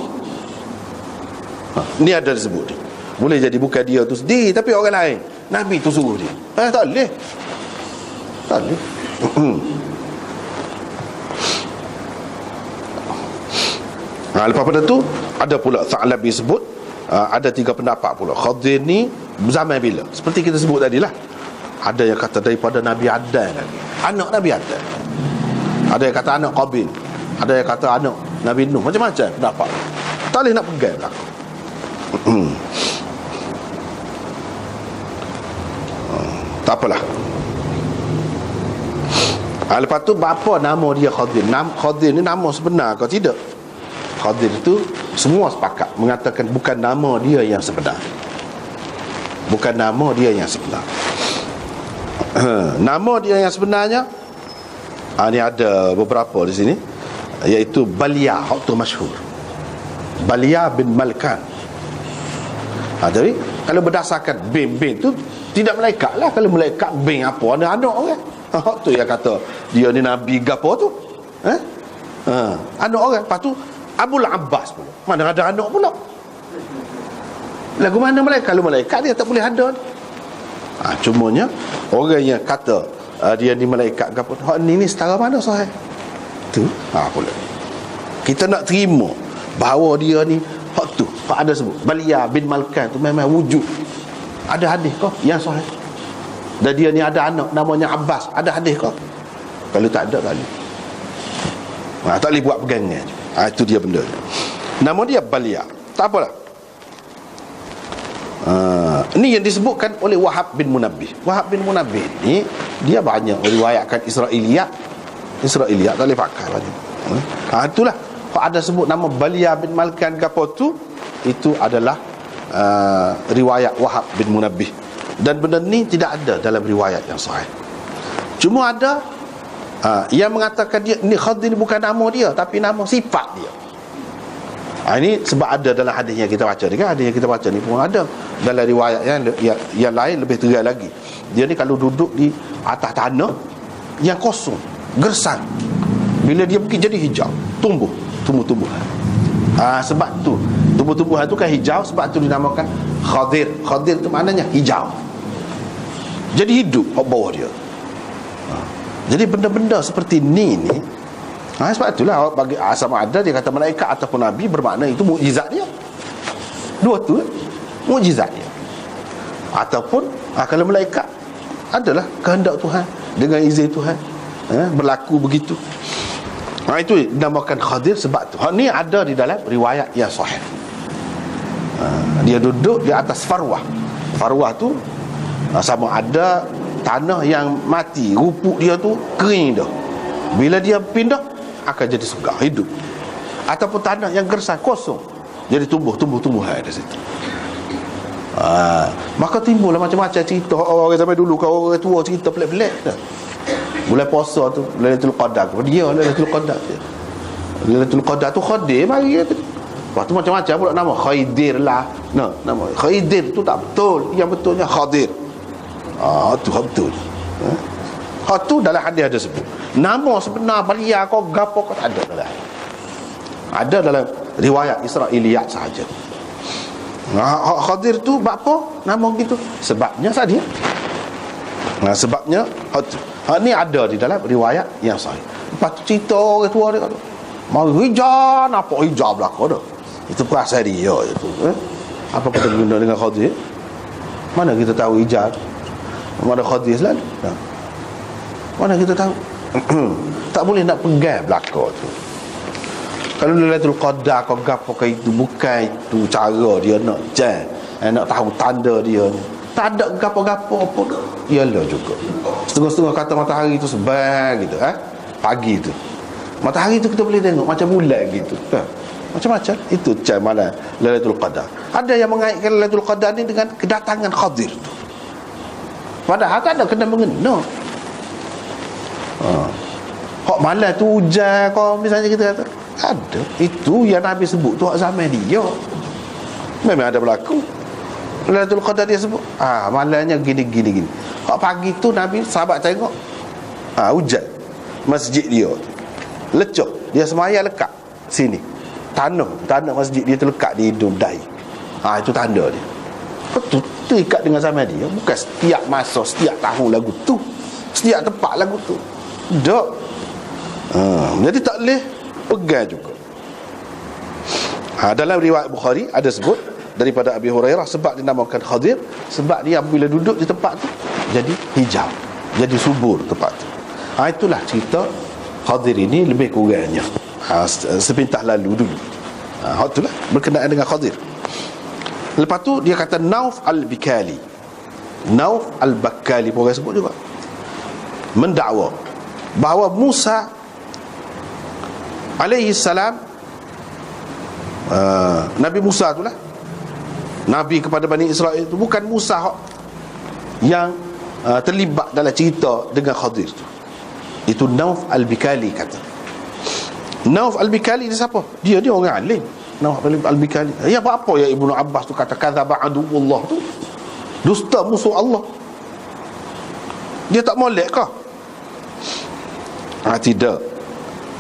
Ni ada disebut ni. Boleh jadi bukan dia tu sendiri, tapi orang lain. Nabi tu suruh dia. Tak boleh. Tak boleh. Lepas pada tu ada pula Tha'labi sebut, ada 3 pendapat pula. Khadir ni zaman bila? Seperti kita sebut tadi lah. Ada yang kata daripada Nabi Adam lagi, anak Nabi Adam. Ada yang kata anak Qabil, ada yang kata anak Nabi Nuh. Macam-macam pendapat. Tak boleh nak pegang belakang. Tak apalah. Lepas tu apa nama dia Khadir? Khadir ni nama sebenar ke tidak? Khadir itu semua sepakat mengatakan bukan nama dia yang sebenar. Bukan nama dia yang sebenar. Nama dia yang sebenarnya, ini ada beberapa di sini, iaitu Balia, waktu masyhur Balia bin Malkan. Jadi kalau berdasarkan bin tu tidak malaikat lah. Kalau malaikat bin apa, ada anak orang. Tu yang kata dia ni nabi gapo tu. Anak orang. Lepas tu Abul Abbas pula, mana ada anak pula. Lagu mana malaikat? Kalau malaikat dia tak boleh ada. Cumanya orang yang kata dia ni malaikat gapo, hak ni setara mana sahih tu? Pula kita nak terima bahawa dia ni hak tu, hak ada sebut Balia bin Malkan tu memang wujud. Ada hadis kah yang sahih? Dan dia ni ada anak namanya Abbas, ada hadis kah? Kalau tak ada, tak boleh. Tak boleh buat pegangan. Itu dia benda. Nama dia Balia. Tak apalah. Ini yang disebutkan oleh Wahab bin Munabbih. Wahab bin Munabbih ni dia banyak meriwayatkan Israiliyat. Tak boleh pakai banyak. Itulah kalau ada sebut nama Balia bin Malkan gapo tu, itu adalah riwayat Wahab bin Munabbih. Dan benda ni tidak ada dalam riwayat yang sahih. Cuma ada yang mengatakan dia ni Khadir ni bukan nama dia, tapi nama sifat dia. Ini sebab ada dalam hadis yang kita baca ni kan. Hadis yang kita baca ni pun ada dalam riwayat yang lain lebih tegas lagi. Dia ni kalau duduk di atas tanah yang kosong, gersang, Bila dia pergi jadi hijau, tumbuh-tumbuhan. Sebab tu tumbuh-tumbuhan tu kan hijau, sebab tu dinamakan khadir. Khadir tu maknanya hijau. Jadi hidup kat bawah dia. Jadi benda-benda seperti ni sebab itulah bagi sama ada dia kata malaikat ataupun nabi, bermakna itu mukjizat dia. Dua tu mukjizat dia. Ataupun kalau malaikat adalah kehendak Tuhan, dengan izin Tuhan berlaku begitu. Itu dinamakan khadir sebab tu. Ni ada di dalam riwayat yang sahih. Dia duduk di atas farwah. Farwah tu sama ada tanah yang mati, rupuk dia tu kering dah. Bila dia pindah akan jadi segar, hidup. Ataupun tanah yang gersang, kosong, jadi tumbuh-tumbuhan di situ. Maka timbullah macam-macam cerita orang zaman dulu, kalau orang tua cerita pelik-pelik dah. Bulan puasa tu Lailatul Qadar, dia Lailatul Qadar. Lailatul Qadar tu Khadir mari tu. Lepas tu macam-macam pula nama Khaidir lah. Nama Khaidir tu tak betul, yang betulnya Khadir. Tu betul. Tu dalam hadis ada sebut. Nama sebenar belia kau gapo kau tak ada dalam. Ada dalam riwayat Israiliyat sahaja. Khadir tu buat apa nama gitu? Sebabnya saja. Sebabnya ni ada di dalam riwayat yang sahih. Lepas tu cerita orang tua dia kata, mau hijau, nampak hijau belakang dah. Itu perasaan dia itu. Apa kita guna dengan khadir? Mana kita tahu hijau? Mana khadir selalu? Mana kita tahu? Tak boleh nak pegang belakang tu. Kalau Lailatul Qadar kau gapo ke itu, bukan itu cara dia nak nak tahu tanda dia. Tak ada gapo-gapo pun. Ialah juga setengah-setengah kata matahari tu sebab gitu pagi tu. Matahari tu kita boleh tengok macam bulan gitu. Macam-macam. Itu macam mana Lailatul Qadar. Ada yang mengaitkan Lailatul Qadar ni dengan kedatangan Khadir tu. Padahal tak ada kena mengena. Hak malam tu hujan kau misalnya kita kata ada. Itu yang Nabi sebut tu hak zaman dia. Memang ada berlaku. Lailatul Qadar dia sebut malamnya gini. Hak pagi tu Nabi sahabat tengok hujan masjid dia lecok, dia semaya lekat sini, tanah masjid dia terlekat di hidung dahi. Itu tanda dia. Betul ikat dengan zaman dia. Bukan setiap masa, setiap tahun lagu tu, setiap tempat lagu tu. Tak. Jadi tak boleh pegang juga. Dalam riwayat Bukhari ada sebut daripada Abi Hurairah, sebab dinamakan Khadir sebab dia bila duduk di tempat tu jadi hijau, jadi subur tempat tu. Itulah cerita Khadir ini lebih kurangnya sepintas lalu dulu. Itulah berkenaan dengan Khadir. Lepas tu dia kata Nauf al-Bikali. Nauf al-Bakali pun orang sebut juga, mendakwa bahawa Musa alaihi salam, Nabi Musa itulah Nabi kepada Bani Israel itu, bukan Musa yang terlibat dalam cerita dengan Khadir itu. Itu Nauf al-Bikali kata. Nauf al-Bikali ni siapa? Dia orang alim. Nauf al-Bikali. Ya apa ya Ibnu Abbas tu kata kadzaba aduwullah tu, dusta musuh Allah. Dia tak molek kah? Tidak.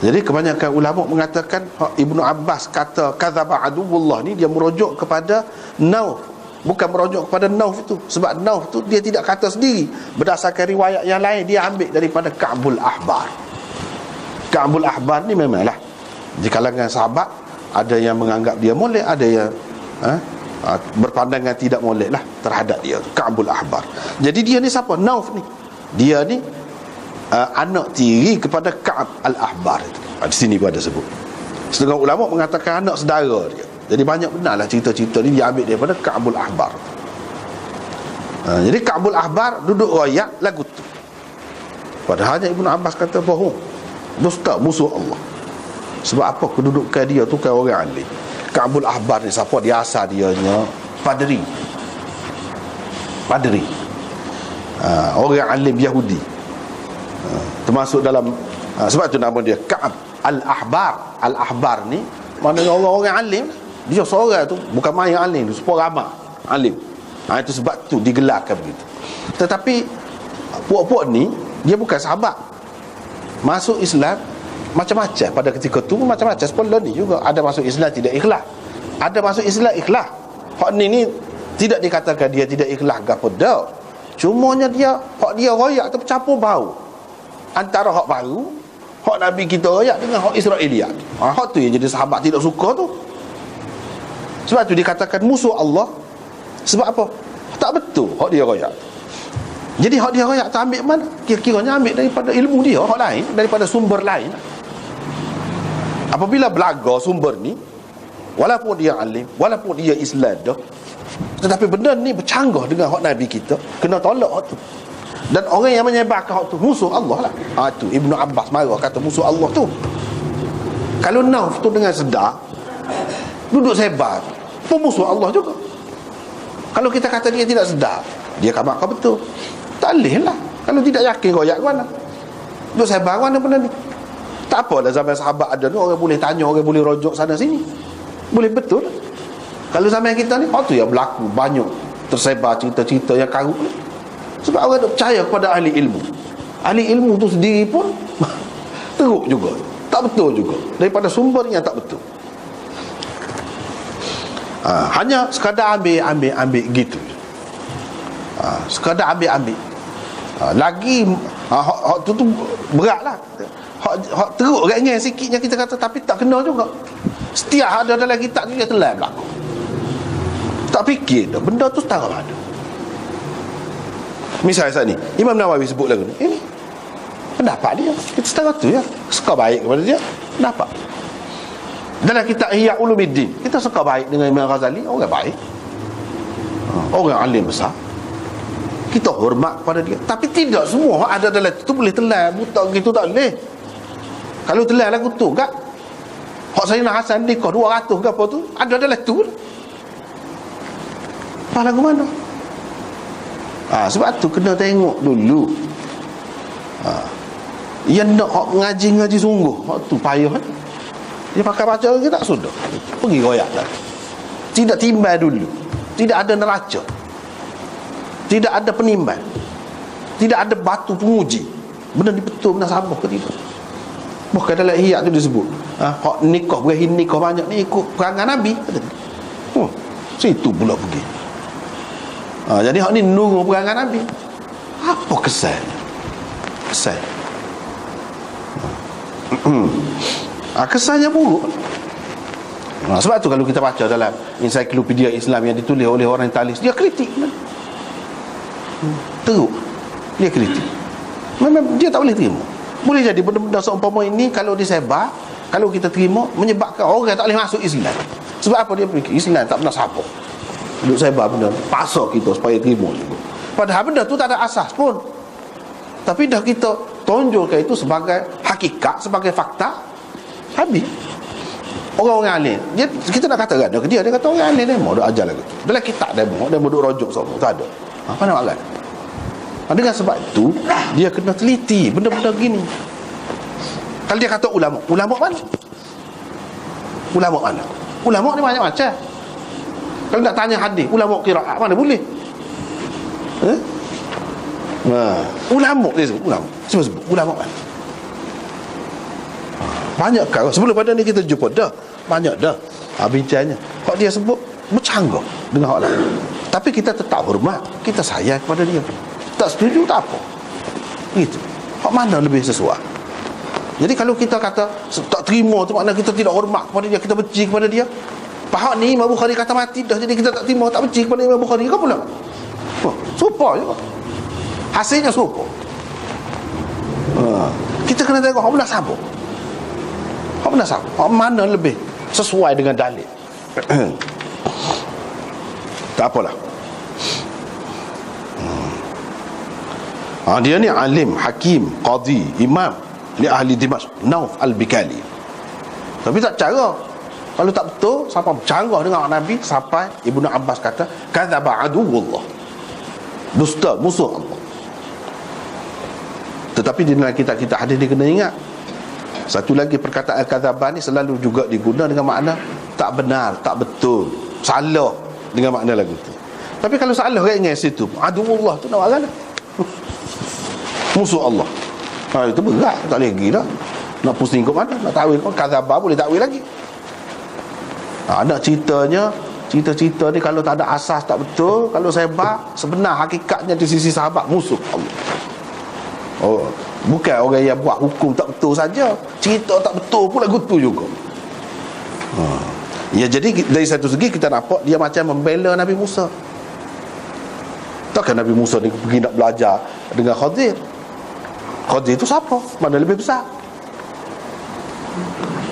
Jadi kebanyakan ulama mengatakan Ibnu Abbas kata kadzaba aduwullah ni dia merujuk kepada Nauf, bukan merujuk kepada Nauf itu. Sebab Nauf tu dia tidak kata sendiri, berdasarkan riwayat yang lain dia ambil daripada Ka'bul Ahbar. Ka'bul Ahbar ni memanglah di kalangan sahabat ada yang menganggap dia molek, ada yang berpandangan tidak molek lah terhadap dia, Ka'bul Ahbar. Jadi dia ni siapa? Nauf ni, dia ni anak tiri kepada Ka'ab al-Ahbar itu. Di sini pun ada sebut. Setengah ulama mengatakan anak saudara dia. Jadi banyak benarlah cerita-cerita ni dia ambil daripada Ka'bul Ahbar. Jadi Ka'bul Ahbar duduk royak lagu tu. Padahalnya Ibnu Abbas kata bohong, dusta musuh Allah. Sebab apa? Kedudukan dia tu kan orang alim. Ka'bul Ahbar ni siapa? Dia asal dia padri. Orang alim Yahudi. Termasuk dalam sebab tu nama dia Ka'ab al-Ahbar. Al-Ahbar ni maknanya orang-orang alim. Dia seorang tu bukan main alim, dia sepuluh ramah alim. Itu sebab tu digelarkan begitu. Tetapi puak-puak ni dia bukan sahabat, masuk Islam macam-macam pada ketika tu, macam-macam sekolah ni juga. Ada masuk Islam tidak ikhlas, ada masuk Islam ikhlas. Hak ni tidak dikatakan dia tidak ikhlas ke apa dah. Cumanya dia hak dia royak tu bercampur bau antara hak baru, hak Nabi kita royak dengan hak Israeliat. Hak tu yang jadi sahabat tidak suka tu. Sebab tu dikatakan musuh Allah. Sebab apa? Tak betul hak dia royak. Jadi hak dia royak tu ambil mana? Kira-kiranya ambil daripada ilmu dia, hak lain, daripada sumber lain. Apabila belaga sumber ni, walaupun dia alim, walaupun dia Islam dah, tetapi benda ni bercanggah dengan hak Nabi kita, kena tolak hak tu. Dan orang yang menyebarkan hak tu musuh Allah lah. Tu Ibnu Abbas marah kata musuh Allah tu. Kalau Nauf tu dengan sedar duduk sebar, pun musuh Allah juga. Kalau kita kata dia tidak sedar, dia kabar betul, tak boleh lah. Kalau tidak yakin royak ke mana, duduk sebar mana benda ni. Tak apa dah zaman sahabat ada ni, orang boleh tanya, orang boleh rojok sana sini, boleh betul. Kalau zaman kita ni, tu yang berlaku banyak tersebar cerita-cerita yang karut ni. Sebab orang tak percaya kepada ahli ilmu. Ahli ilmu tu sendiri pun teruk juga, tak betul juga, daripada sumber yang tak betul. Hanya sekadar ambil gitu. Sekadar ambil. Lagi hak tu beratlah. Hak teruk ringan sikitnya kita kata, tapi tak kena juga. Setiap ada dalam kitab ni dia telah berlaku. Tak fikir dah benda tu setara ada. Misalnya saat ni Imam Nawawi sebut lagu ni, ini pendapat dia, kita setara tu ya, suka baik kepada dia, pendapat. Dalam kitab Ihya Ulumuddin, kita suka baik dengan Imam Ghazali, orang baik, orang alim besar, kita hormat kepada dia. Tapi tidak semua ada dalam itu boleh telan buta gitu, tak boleh. Kalau telan lagu tu kak hak Sayyidina Hasan nikah 200 ke apa tu, ada dalam tu. Apa lagu mana? Sebab tu kena tengok dulu. Yang nak hak ngaji sungguh, hak tu payah. Dia pakai baca lagi tak sudah, pergi royak dah. Tidak timbal dulu, tidak ada neraca, tidak ada penimbang, tidak ada batu penguji benda ni betul, benda sabar ke tidak. Bukan dalam Ihya tu disebut hak nikah, berakhir nikah banyak ni ikut perangai Nabi. Situ pula pergi. Jadi hak ni nunggu perangai Nabi. Apa kesan? Kesannya buruk. Sebab tu kalau kita baca dalam ensiklopedia Islam yang ditulis oleh orang yang talis, dia kritik teruk, dia kritik. Memang dia tak boleh terima. Boleh jadi benda-benda seumpama ini kalau disebar, kalau kita terima, menyebabkan orang tak boleh masuk Islam. Sebab apa? Dia fikir Islam tak pernah siapa duduk sebar benda, paksa kita supaya terima juga. Padahal benda tu tak ada asas pun, tapi dah kita tonjolkan itu sebagai hakikat, sebagai fakta. Habis orang-orang alim, kita nak kata ke dia kata orang alim demo dah ajar lagu tu. Dalam kitab demo duduk rojok semua tak ada. Apa nak makan? Dengan sebab itu dia kena teliti benda-benda gini. Kalau dia kata ulama mana? Ulama mana? Ulama ni banyak macam. Kalau nak tanya hadis, ulama qiraat mana boleh? Ulama dia sebut ulama. Sebut ulama mana? Banyak kan. Sebelum pada ni kita jumpa dah banyak dah bincangnya. Hak dia sebut bercanggah dengan hak lain. Tapi kita tetap hormat, kita sayang kepada dia. Tak setuju tak apa. Gitu. Hak mana lebih sesuai? Jadi kalau kita kata tak terima tu makna kita tidak hormat kepada dia, kita benci kepada dia. Pahak ni Imam Bukhari kata mati dah, jadi kita tak terima, tak benci kepada Imam Bukhari ke pula? Serupa juga. Hasilnya serupa. Kita kena tengok hak benar sabar. Hak benar sabar. Hak mana lebih sesuai dengan dalil. Tak apalah. Dia ni alim, hakim, qadi, imam li ahli Dimashq, Nauf al-Bikali. Tapi tak cara. Kalau tak betul, sampai bercanggah dengan Nabi, sampai Ibnu Abbas kata kadzaba aduwullah, dusta, musuh Allah. Tetapi di dalam kitab-kitab hadis dia kena ingat, satu lagi perkataan kadzaba ni selalu juga diguna dengan makna tak benar, tak betul, salah, dengan makna lagu tu. Tapi kalau salah ingat situ, aduwullah tu nak warna musuh Allah. Itu berat, tak lagi dah. Nak pusing ke mana? Nak takwil pun kadzabah boleh takwil lagi. Nak cerita ni kalau tak ada asas tak betul, kalau sebar sebenar hakikatnya di sisi sahabat musuh Allah. Oh, bukan orang yang buat hukum tak betul saja, cerita tak betul pula gitu juga. Ya, jadi dari satu segi kita nampak dia macam membela Nabi Musa. Takkan Nabi Musa ni pergi nak belajar dengan Khadir? Khadir tu siapa? Mana lebih besar?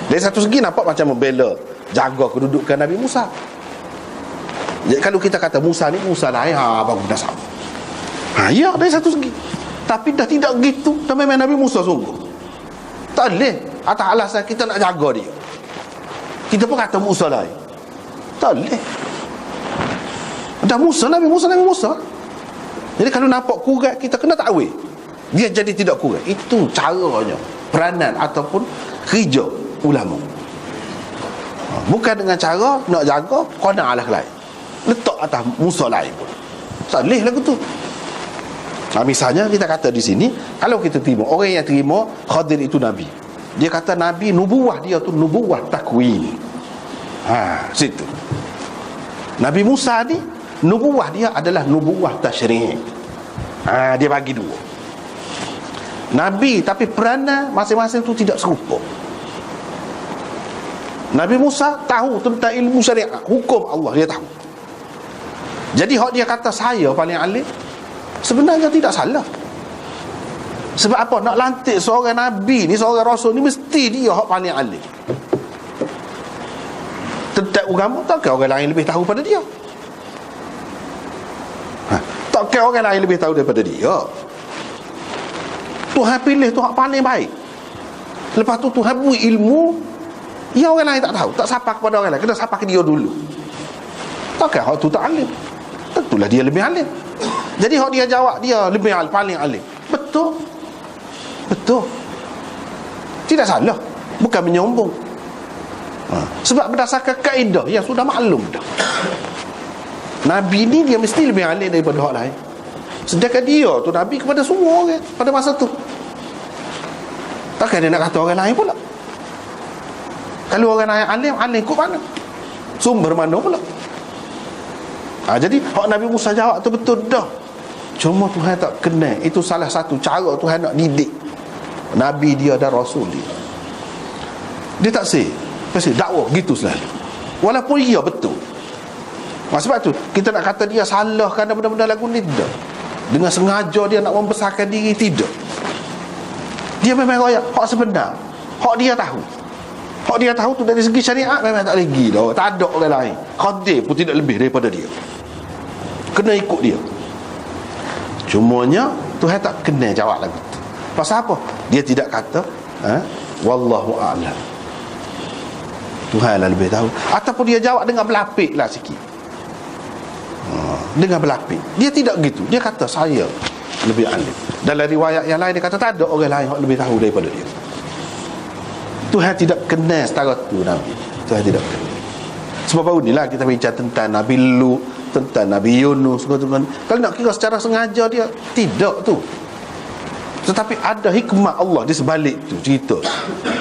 Dari satu segi nampak macam membela, jaga kedudukan Nabi Musa. Jadi kalau kita kata Musa lain, bagus dah sama. Ya, dari satu segi. Tapi dah tidak gitu, dah memang Nabi Musa sungguh. Tak boleh atas alasan kita nak jaga dia, kita pun kata Musa lain. Tak boleh. Dah Nabi Musa. Jadi kalau nampak kurang, kita kena takwil. Dia jadi tidak kurang. Itu caranya, peranan ataupun kerja ulama. Bukan dengan cara nak jaga qana ala lain, letak atas Musa lain pun. Tak boleh lagu tu. Misalnya kita kata di sini, kalau kita terima, orang yang terima Khadir itu Nabi, dia kata Nabi, nubuwah dia tu nubuwah takwin. Situ. Nabi Musa ni nubuwah dia adalah nubuwah tasyri'. Dia bagi dua Nabi, tapi peranan masing-masing tu tidak serupa. Nabi Musa tahu tentang ilmu syariat, hukum Allah dia tahu. Jadi hak dia kata saya paling alim, sebenarnya tidak salah. Sebab apa? Nak lantik seorang Nabi ni, seorang Rasul ni, mesti dia hak paling alim. Tentang agama, takkan orang lain lebih tahu pada dia? Takkan orang lain lebih tahu daripada dia? Tuhan pilih tu hak paling baik. Lepas tu Tuhan beri ilmu yang orang lain tak tahu, tak sapa kepada orang lain, kena sapa ke dia dulu. Takkan hak tu tak alim? Tentulah dia lebih alim. Jadi hak dia jawab dia lebih alim, paling alim. Betul. Tidak salah, bukan menyombong. Sebab berdasarkan kaedah yang sudah maklum dah, Nabi ni dia mesti lebih alim daripada hak lain. Sedangkan dia tu Nabi kepada semua orang pada masa tu. Takkan dia nak kata orang lain pula? Kalau orang lain alim kot mana? Sumber mana pula? Jadi hak Nabi Musa jawab tu betul dah. Cuma Tuhan tak kenal. Itu salah satu cara Tuhan nak didik Nabi dia dan Rasul dia. Dia tak pasti dakwah gitu selalu, walaupun ia betul. Sebab tu kita nak kata dia salah kerana benda-benda lagu ni, tidak. Dengan sengaja dia nak membesarkan diri, tidak. Dia memang royak hak sebenar, hak dia tahu. Hak dia tahu tu dari segi syariat memang tak lagi dah. Tak ada orang lain. Khadir pun tidak lebih daripada dia. Kena ikut dia. Cumanya Tuhan tak kena jawab lagu tu. Pasal apa? Dia tidak kata wallahu a'lam, Tuhan lah lebih tahu. Ataupun dia jawab dengan berlapik lah sikit, dengan berlapik. Dia tidak gitu. Dia kata saya lebih alim. Dalam riwayat yang lain dia kata tak ada orang lain yang lebih tahu daripada dia. Tuhan tidak kenal setara tu Nabi. Tuhan tidak kenal. Sebab baru ni lah kita bincang tentang Nabi Lut, tentang Nabi Yunus. Kalau nak kira secara sengaja dia tidak tu. Tetapi ada hikmah Allah di sebalik tu cerita,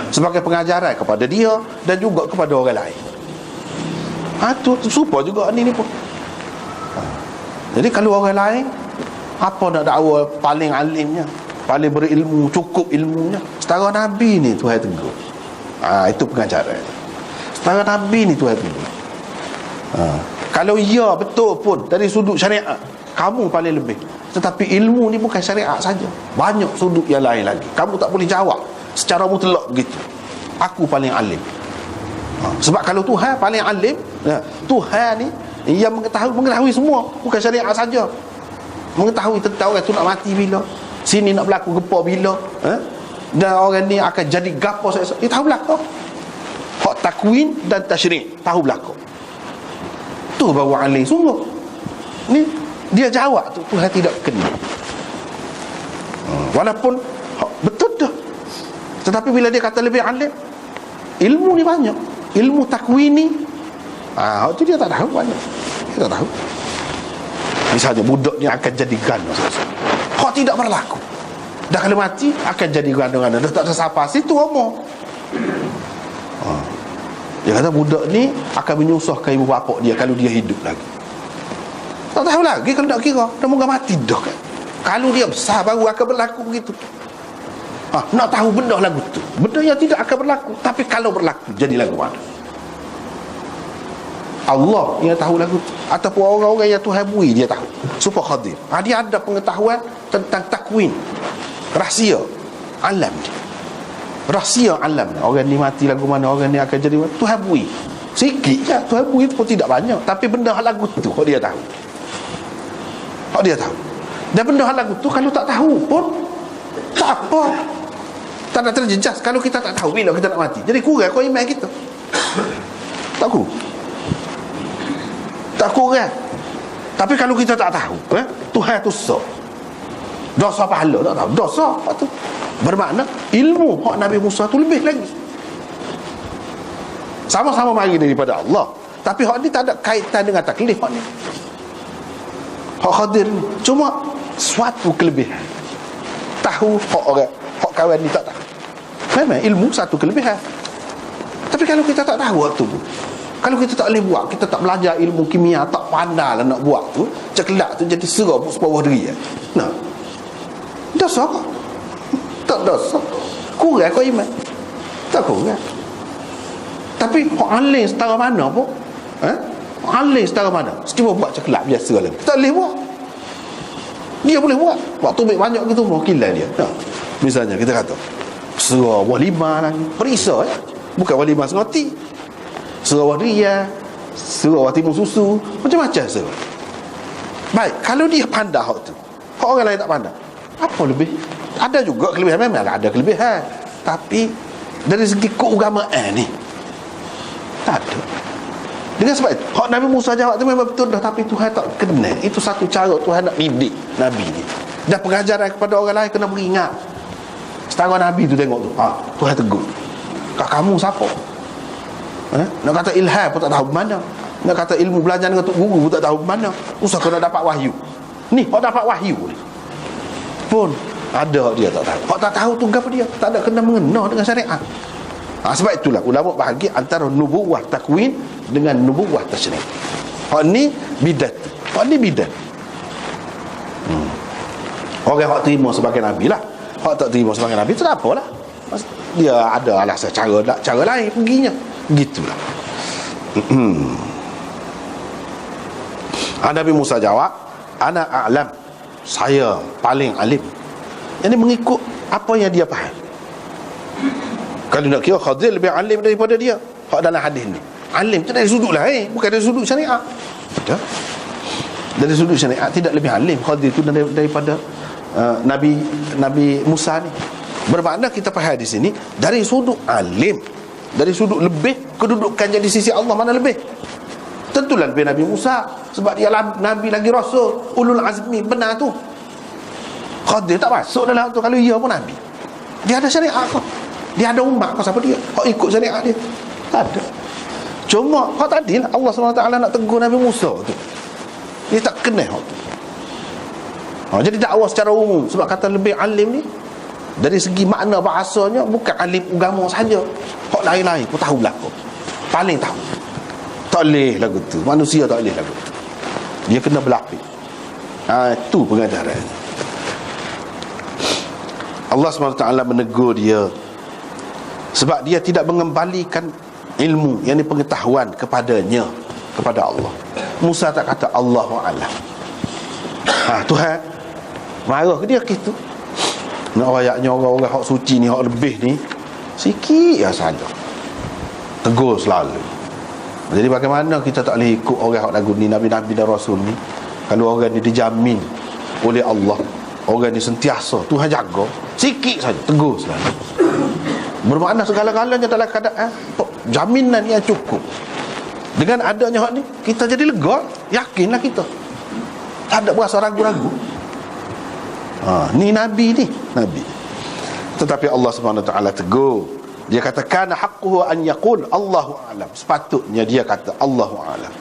sebagai pengajaran kepada dia dan juga kepada orang lain. Tu serupa juga ni pun. Jadi kalau orang lain apa nak dakwa paling alimnya, paling berilmu, cukup ilmunya, setara Nabi ni Tuhan tegur. Itu pengajaran. Setara Nabi ni Tuhan tegur. Kalau ia betul pun dari sudut syariat kamu paling lebih, tetapi ilmu ni bukan syariat saja, banyak sudut yang lain lagi. Kamu tak boleh jawab secara mutlak begitu, aku paling alim. Sebab kalau Tuhan paling alim, Tuhan ni yang mengetahui semua, bukan syariat saja. Mengetahui tentang orang tu nak mati bila, sini nak berlaku gempa bila, dan orang ni akan jadi gapo esok. Dia tahu belaka. Hak takwin dan tasyri' tahu belaka. Tu baru alim sungguh. Ni dia jawab tu Tuhan tidak kena. Walaupun betul dah, tetapi bila dia kata lebih alim, ilmu ni banyak, ilmu takwin ni tu dia tak tahu banyak. Dia tak tahu. Misalnya budak ni akan jadi ganda, hak tidak berlaku. Dah kalau mati akan jadi ganda-ganda. Dah tak ada siapa situ omong. Dia kata budak ni akan menyusahkan ibu bapa dia kalau dia hidup lagi. Tak tahu lagi kalau nak kira. Dah moga mati dah kan. Kalau dia besar baru akan berlaku begitu. Nak tahu benda lagu tu. Benda yang tidak akan berlaku, tapi kalau berlaku jadi lagu mana? Allah yang tahu lagu tu, ataupun orang-orang yang Tuhan beri dia tahu. Super Khadir. Dia ada pengetahuan tentang takwin, rahsia alam dia. Rahsia alam dia. Orang ni mati lagu mana, orang ni akan jadi mana, Tuhan beri. Sikit je Tuhan beri pun tidak banyak, tapi benda hal lagu tu dia tahu. Dia tahu. Dan benda hal lagu tu kalau tak tahu pun tak apa. Tak nak terjejas kalau kita tak tahu bila kita nak mati. Jadi kurang kau iman kita. Tak kurang. Tak kurang. Tapi kalau kita tak tahu, Tuhan tu sok. Dosa pahala tak tahu. Dosa tu bermakna ilmu hak Nabi Musa tu lebih lagi. Sama-sama mari daripada Allah, tapi hak ni tak ada kaitan dengan taklif hak ni. Hak Khadir ni cuma suatu kelebihan. Tahu hak orang, hak kawan ni tak tahu. Memang ilmu satu kelebihan. Tapi kalau kita tak tahu waktu tu, kalau kita tak boleh buat, kita tak belajar ilmu kimia, tak pandai lah nak buat tu, cekelak tu jadi serap sebawah diri. Nah, dosa tak dosa. Kurang kau iman. Tak kurang. Tapi hak alim setara mana pun, alim setara mana, cuma buat cekelak biasa lah. Tak boleh buat. Dia boleh buat. Waktu ambil banyak gitu mewakilkan dia. Misalnya kita kata surah walimah lagi, perisa bukan walimah sengoti, surah waria, surah watimu susu, macam-macam surah. Baik, kalau dia pandai hak tu, hak orang lain tak pandai, apa lebih? Ada juga kelebihan, memang ada kelebihan, tapi dari segi keagamaan ni tak ada. Dengan sebab itu hak Nabi Musa jawab tu memang betul dah, tapi Tuhan tak kena. Itu satu cara Tuhan nak didik Nabi ni. Dah pengajaran kepada orang lain kena beringat. Setara Nabi tu tengok tu, Tuhan tegur. Kamu siapa? Nak kata ilham pun tak tahu mana. Nak kata ilmu belajar dengan tok guru pun tak tahu mana. Usah kena dapat wahyu. Ni hak dapat wahyu ni pun ada hak dia tak tahu. Hak tak tahu tu apa dia? Tak ada kena mengena dengan syariat. Sebab itulah ulama bahagi antara nubuwah takwin dengan nubuwah tasyri'. Hak ni bidat, hak ni bidat. Orang hak terima sebagai nabi lah, hak tak terima sebagai nabi tu tak apalah. Dia ada alasan cara lain perginya. Gitulah. Nabi Musa jawab, ana a'lam, saya paling alim. Jadi mengikut apa yang dia faham. Kalau nak kira Khadir lebih alim daripada dia, hak dalam hadis ni alim tu dari sudut lain, bukan dari sudut syariat. Betul? Dari sudut syariat tidak lebih alim Khadir tu daripada Nabi Musa ni. Bermakna kita faham di sini dari sudut alim, dari sudut lebih kedudukannya di sisi Allah mana lebih. Tentulah lebih Nabi Musa, sebab dia Nabi lagi Rasul, ulul azmi, benar tu. Khadir tak masuk dalam tu. Kalau ia pun Nabi, dia ada syariat kau, dia ada umat kau, siapa dia? Kau ikut syariat dia? Tak ada. Cuma kau tadi lah Allah SWT nak tegur Nabi Musa tu, dia tak kena hak tu. Jadi dakwah secara umum, sebab kata lebih alim ni dari segi makna bahasanya bukan alim agama saja, hak lain-lain pun tahu belaka, paling tahu. Tak boleh lagu tu, manusia tak boleh lagu tu, dia kena berlapis. Itu pengajaran. Allah SWT menegur dia sebab dia tidak mengembalikan ilmu, yang ini pengetahuan kepadanya, kepada Allah. Musa tak kata Allahu a'lam. Tuhan marah ke dia gitu. Nak ayatnya orang-orang hak suci ni, hak lebih ni sikit ya saja, tegur selalu. Jadi bagaimana kita tak boleh ikut orang hak lagu ni, Nabi-Nabi dan Rasul ni? Kalau orang ni dijamin oleh Allah, orang ni sentiasa Tuhan jaga, sikit saja tegur selalu. Bermakna segala-galanya dalam keadaan jaminan yang cukup. Dengan adanya hak ni, kita jadi lega, yakinlah kita, tak ada berasa ragu-ragu. Ni Nabi ni, Nabi. Tetapi Allah SWT tegur. Dia kata kana haqquhu an yaqul Allahu a'lam. Sepatutnya dia kata Allahu a'lam.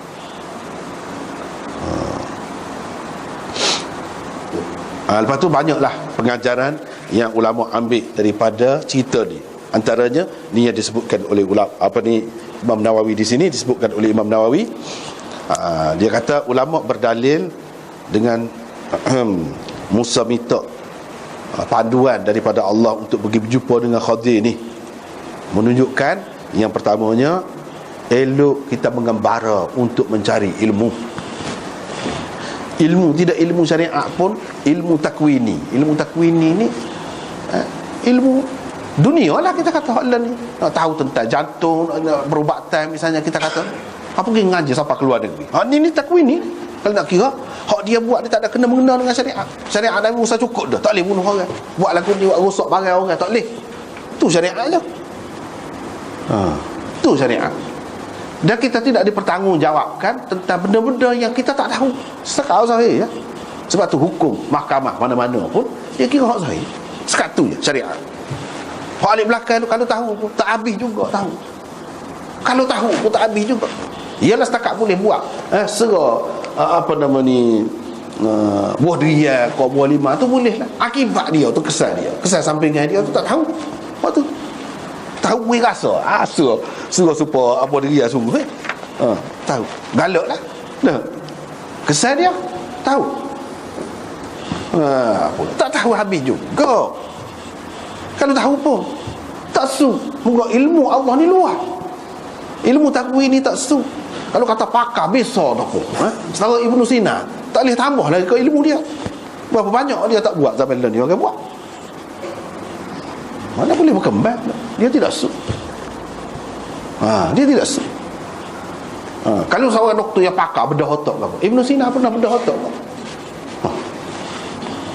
Lepas tu banyaklah pengajaran yang ulama ambil daripada cerita ni. Antaranya ni yang disebutkan oleh Imam Nawawi di sini, disebutkan oleh Imam Nawawi. Dia kata ulama berdalil dengan Musa minta panduan daripada Allah untuk pergi berjumpa dengan Khadir ni, menunjukkan yang pertamanya elok kita mengembara untuk mencari ilmu. Ilmu, tidak ilmu syariat pun, ilmu takwini. Ilmu takwini ni ilmu dunia lah kita kata. Ni nak tahu tentang jantung, perubatan misalnya, kita kata pergi ngaji sampai keluar negeri. Ni takwini. Kalau nak kira hak dia buat, dia tak ada kena-mengena dengan syariat. Syariat Nabi Musa cukup dah, tak boleh bunuh orang, buat lagu ni, buat rosak barang orang, tak boleh. Tu syariat je. Tu syariat. Dan kita tidak dipertanggungjawabkan tentang benda-benda yang kita tak tahu. Sekat zahir ya. Sebab tu hukum mahkamah mana-mana pun dia kira hak zahir. Sekat tu je syariat. Hak alik belakang tu kalau tahu pun tak habis juga tahu. Kalau tahu pun tak habis juga. Ialah setakat boleh buat serah buah durian kau buah lima tu boleh lah. Akibat dia tu, kesan dia, kesan sampingan dia tu tak tahu. Waktu tahu boleh rasa serah supaya apa durian sungguh tahu galak lah nah. Kesan dia tahu tak tahu habis juga. Kalau tahu pun tak su. Moga ilmu Allah ni luar. Ilmu takwin ni tak su. Kalau kata pakar besar dah pun setara Ibnu Sina tak boleh tambah lagi ke ilmu dia. Berapa banyak dia tak buat zaman dia orang buat. Mana boleh berkembang. Dia tidak su. Dia tidak su. Kalau seorang doktor yang pakar bedah otak ke apa, Ibnu Sina pernah bedah otak ke?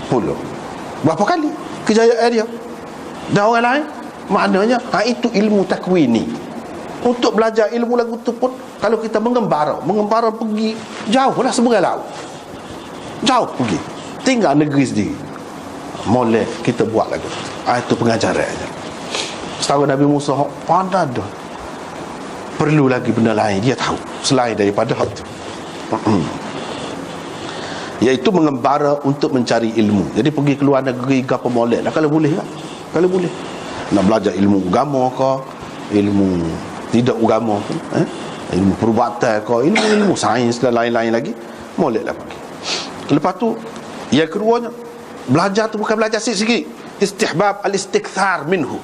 Puluh berapa kali kejayaan dia. Dan orang lain maknanya itu ilmu takwini. Untuk belajar ilmu lagu tu pun kalau kita mengembara pergi jauh lah, seberang laut, jauh pergi, tinggal negeri sendiri, boleh kita buat lagu tu. Itu pengajarannya. Setahun Nabi Musa pandai dah. Perlu lagi benda lain dia tahu selain daripada hak tu, iaitu mengembara untuk mencari ilmu. Jadi pergi keluar negeri apa molek lah kalau boleh lah. Kalau boleh nak belajar ilmu agama ke, ilmu tidak agama pun, ilmu perubatan ke, ilmu sains dan lain-lain lagi, moleklah pergi. Lepas tu yang keduanya, belajar tu bukan belajar sikit-sikit, istihbab al-istikthar minhu.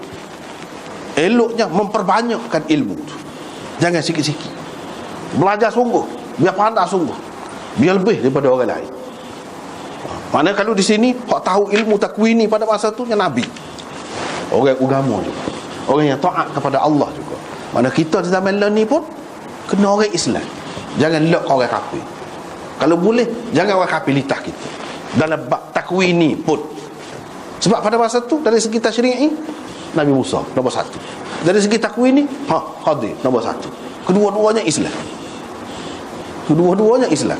Eloknya memperbanyakkan ilmu tu, jangan sikit-sikit. Belajar sungguh, biar pandai sungguh, biar lebih daripada orang lain. Mana kalau di sini hak tahu ilmu takwini pada masa tu yang Nabi, orang agama juga, orang yang taat kepada Allah juga. Mana kita di zaman ni pun kena orang Islam, jangan lok orang kafir. Kalau boleh jangan orang kafir litah kita dalam bab takwini pun. Sebab pada masa tu dari segi tasyri'i Nabi Musa nombor satu, dari segi takwini Khadir nombor satu. Kedua-duanya Islam. Kedua-duanya Islam.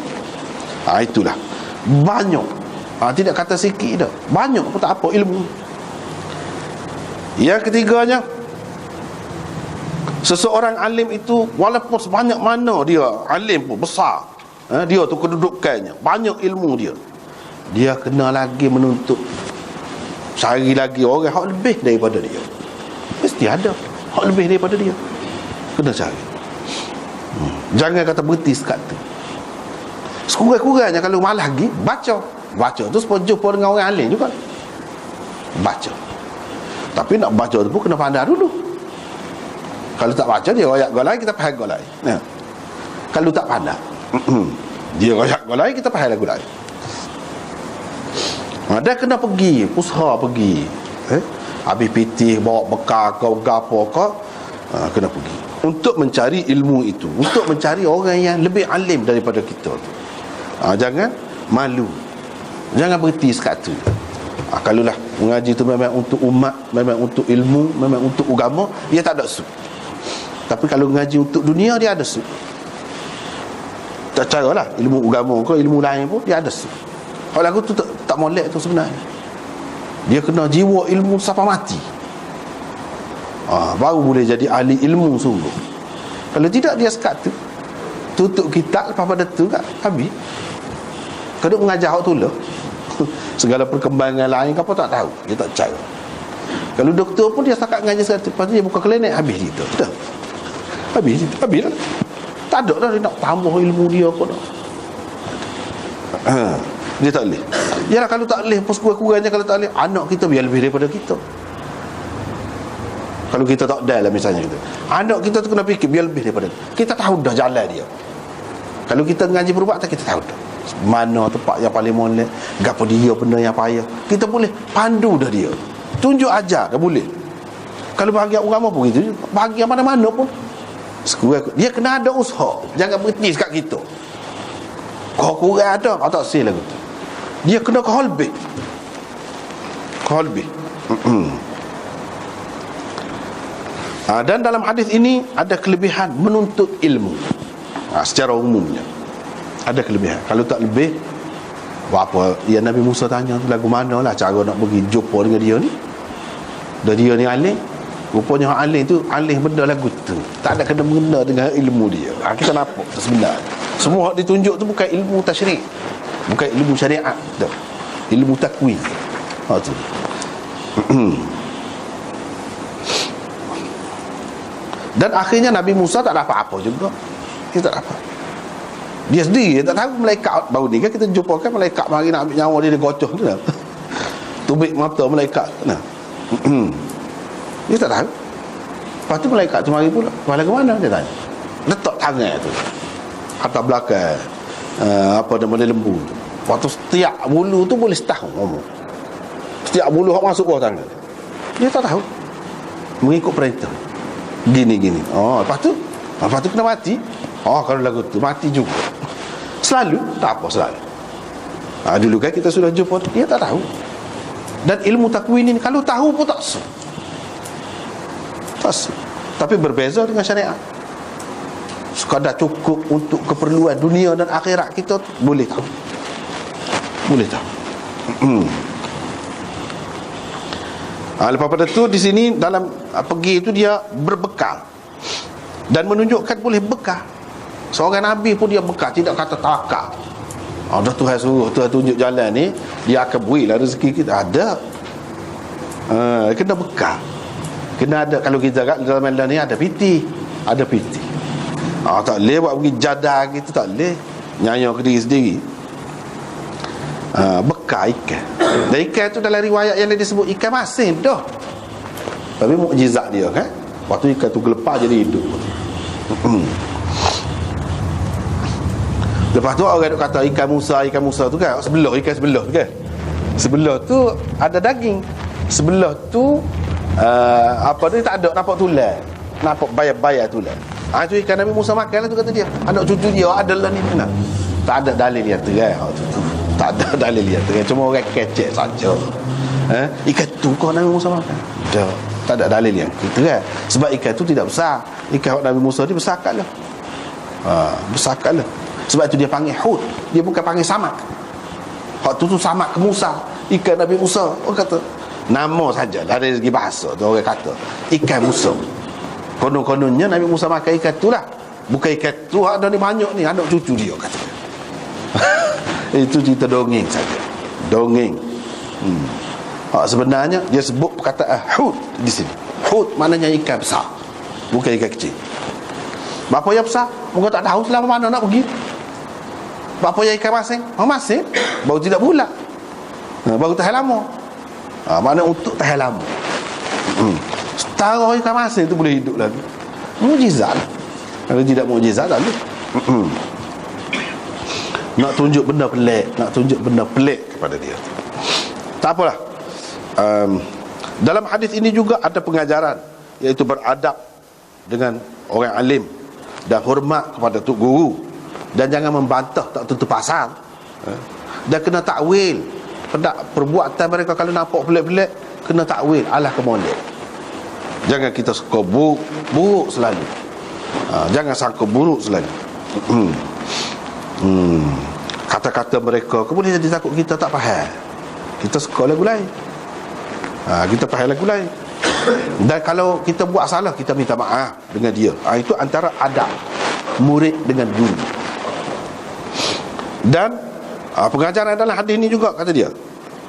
Itulah banyak. Tidak kata sikit dah, banyak pun tak apa ilmu. Yang ketiganya, seseorang alim itu walaupun sebanyak mana dia alim pun besar, dia tu kedudukannya banyak ilmu dia kena lagi menuntut, cari lagi orang hak lebih daripada dia. Mesti ada hak lebih daripada dia, kena cari. Jangan kata berhenti sekat tu. Sekurang-kurangnya kalau malas lagi baca tu supaya jumpa dengan orang alim juga, baca. Tapi nak baca tu pun kena pandai dulu. Kalau tak baca dia royak golai, kita faham golai. Kalau tak pandai dia royak golai, kita faham lagu lain. Dia kena pergi, usaha pergi, habis pitih bawa bekal kau gapo kau, kena pergi untuk mencari ilmu itu, untuk mencari orang yang lebih alim daripada kita tu. Jangan malu, jangan berhenti sekat tu. Kalau lah mengaji tu memang untuk umat, memang untuk ilmu, memang untuk agama, dia tak ada su. Tapi kalau mengaji untuk dunia, dia ada su. Tak caralah ilmu agama ke ilmu lain pun dia ada su. Kalau lagu tu tak molek tu sebenarnya. Dia kena jiwa ilmu sampai mati, baru boleh jadi ahli ilmu sungguh. Kalau tidak dia sekat tu, tutup kitab lepas pada tu kan habis. Kalau mengajar hak tu lah segala perkembangan lain apa tak tahu, dia tak percaya. Kalau doktor pun dia setakat ngaji sekali, lepas tu dia buka klinik, habis cerita. Dah. Habis dah. Tak ada dah dia nak tambah ilmu dia kau dah. Dia tak boleh. Yalah, kalau tak boleh, kurang-kurangnya kalau tak boleh, anak kita biar lebih daripada kita. Kalau kita tak ada lah misalnya gitu, anak kita tu kena fikir biar lebih daripada kita tahu dah jalan dia. Kalau kita ngaji perubatan, kita tahu dah mana tempat yang paling molek, gapo dia benda yang payah, kita boleh pandu dah dia, tunjuk ajar dah boleh. Kalau bahagian agama pun gitu, bahagian mana-mana pun dia kena ada usaha, jangan berhenti dekat kita. Kau kurang ada, kau tak sel lagu. Dia kena keholbih. Dan dalam hadis ini ada kelebihan menuntut ilmu. Secara umumnya ada kelebihan. Kalau tak lebih, apa ya Nabi Musa tanya tu, lagu mana lah cara nak pergi jumpa dengan dia ni. Dan dia ni alim. Rupanya alim tu alim benda lagu tu, tak ada kena-mengena dengan ilmu dia. Kita nampak sebenarnya semua yang ditunjuk tu bukan ilmu tasyrik, bukan ilmu syariat dah, ilmu takwin. Tu dan akhirnya Nabi Musa tak dapat apa juga. Dia tak dapat. Dia sendiri dia tak tahu. Malaikat baru ni kan kita jumpa kan malaikat mari nak ambil nyawa dia gocoh tu dah. Tubik mata malaikat nah. Dia tak tahu. Lepas tu malaikat tu mari pula. Kepala ke mana dia tanya. Letak tangan tu atas belakang apa nama lembu tu. Lepas tu setiap bulu tu boleh setahun ngomong. Setiap bulu hak masuk bawah tangan. Dia tak tahu. Mengikut perintah. Gini. Lepas tu kena mati. Kalau lagu tu mati juga. Selalu tak apa selalu. Dulu kan kita sudah jumpa, dia tak tahu. Dan ilmu takwin ini kalau tahu pun tak sah. Tapi berbeza dengan syariat. Sekadar cukup untuk keperluan dunia dan akhirat kita, boleh tahu. Lepas pada tu di sini dalam pergi itu dia berbekal dan menunjukkan boleh bekal. Seorang Nabi pun dia bekal, tidak kata tawakal. Dah Tuhan suruh, Tuhan tunjuk jalan ni, dia akan berilah rezeki kita. Ada kena bekal, kena ada. Kalau kita dalam malam ni ada piti. Tak boleh buat pergi jadah gitu, tak boleh nyayang ke diri sendiri. Bekal ikan. Dan ikan tu dalam riwayat yang disebut ikan masin dah. Tapi mukjizat dia kan, waktu ikan tu gelepar jadi hidup. Lepas tu orang duk kata ikan Musa tu kan, ikan sebelah tu kan, sebelah tu ada daging, sebelah tu apa tu tak ada, nampak tulang, nampak bayar tulang. Itu ikan Nabi Musa makan lah tu, kata dia. Anak cucu dia adalah ni benar. Tak ada dalil yang terang. Tak ada dalil yang terang, cuma orang kecek saja. Ikan tu kau Nabi Musa makan? Tak ada dalil yang terang. Sebab ikan tu tidak besar. Ikan Nabi Musa ni besar kat lah. Besar kat lah. Sebab itu dia panggil hud. Dia bukan panggil samak. Hak tu samak ke Musa. Ikan Nabi Musa, orang kata nama saja, dari segi bahasa tu orang kata ikan Musa. Konon-kononnya Nabi Musa makan ikan tu lah. Bukan ikan tu ada ni banyak ni, anak cucu dia kata. Itu cerita dongeng saja. Dongeng. Sebenarnya dia sebut perkataan hud di sini. Hud maknanya ikan besar, bukan ikan kecil. Bapa yang besar, muka tak tahu selama mana nak pergi. Bapa yang ikan masin, masin baru tidak bulat, baru tahan lama. Makna untuk tahan lama. Setara ikan masin tu boleh hidup lagi. Mukjizat. Kalau tidak mukjizat tak boleh. Nak tunjuk benda pelik kepada dia. Tak apalah. Dalam hadis ini juga ada pengajaran, iaitu beradab dengan orang alim dan hormat kepada tok guru, dan jangan membantah tak tutup pasal. Dan kena takwil perbuatan mereka. Kalau nampak pelik-pelik, kena takwil alah kemolek. Jangan kita suka buruk selalu. Jangan sangka buruk selalu. Kata-kata mereka kemudian jadi takut kita tak faham. Kita suka lagu lain, kita faham lagu lain. Dan kalau kita buat salah, kita minta maaf dengan dia. Itu antara adab murid dengan guru. Dan pengajaran dalam hadis ini juga kata dia,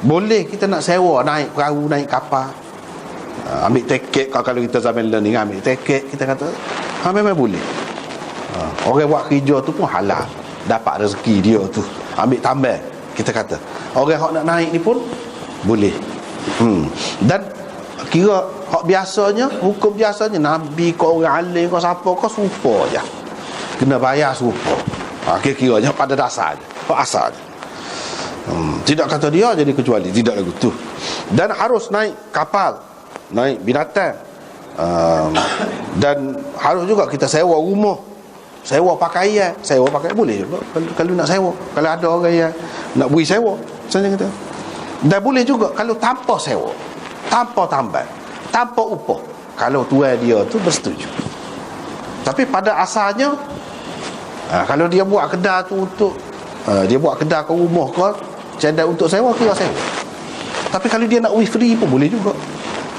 Boleh kita nak sewa, naik perahu, naik kapal, ambil tiket. Kalau kita zaman learning, ambil tiket, kita kata memang boleh. Orang buat kerja tu pun halal, dapat rezeki dia tu, ambil tambah, kita kata. Orang yang nak naik ni pun boleh. Dan kira hak biasanya, hukum biasanya, Nabi kau, orang alim kau, siapa kau, serupa je, kena bayar serupa. Kira-kiranya pada dasarnya, pada asalnya. Tidak kata dia jadi kecuali, tidak lagu tu. Dan harus naik kapal, naik binatang, dan harus juga kita sewa rumah, sewa pakaian. Sewa pakaian boleh juga kalau nak sewa, kalau ada orang yang nak beri sewa, saya kata. Dan boleh juga kalau tanpa sewa, tanpa tambal, tanpa upah, kalau tuan dia tu bersetuju. Tapi pada asalnya, kalau dia buat kedai tu untuk dia buat kedai ke rumah ke, cadai untuk sewa, kira sewa. Tapi kalau dia nak free pun boleh juga,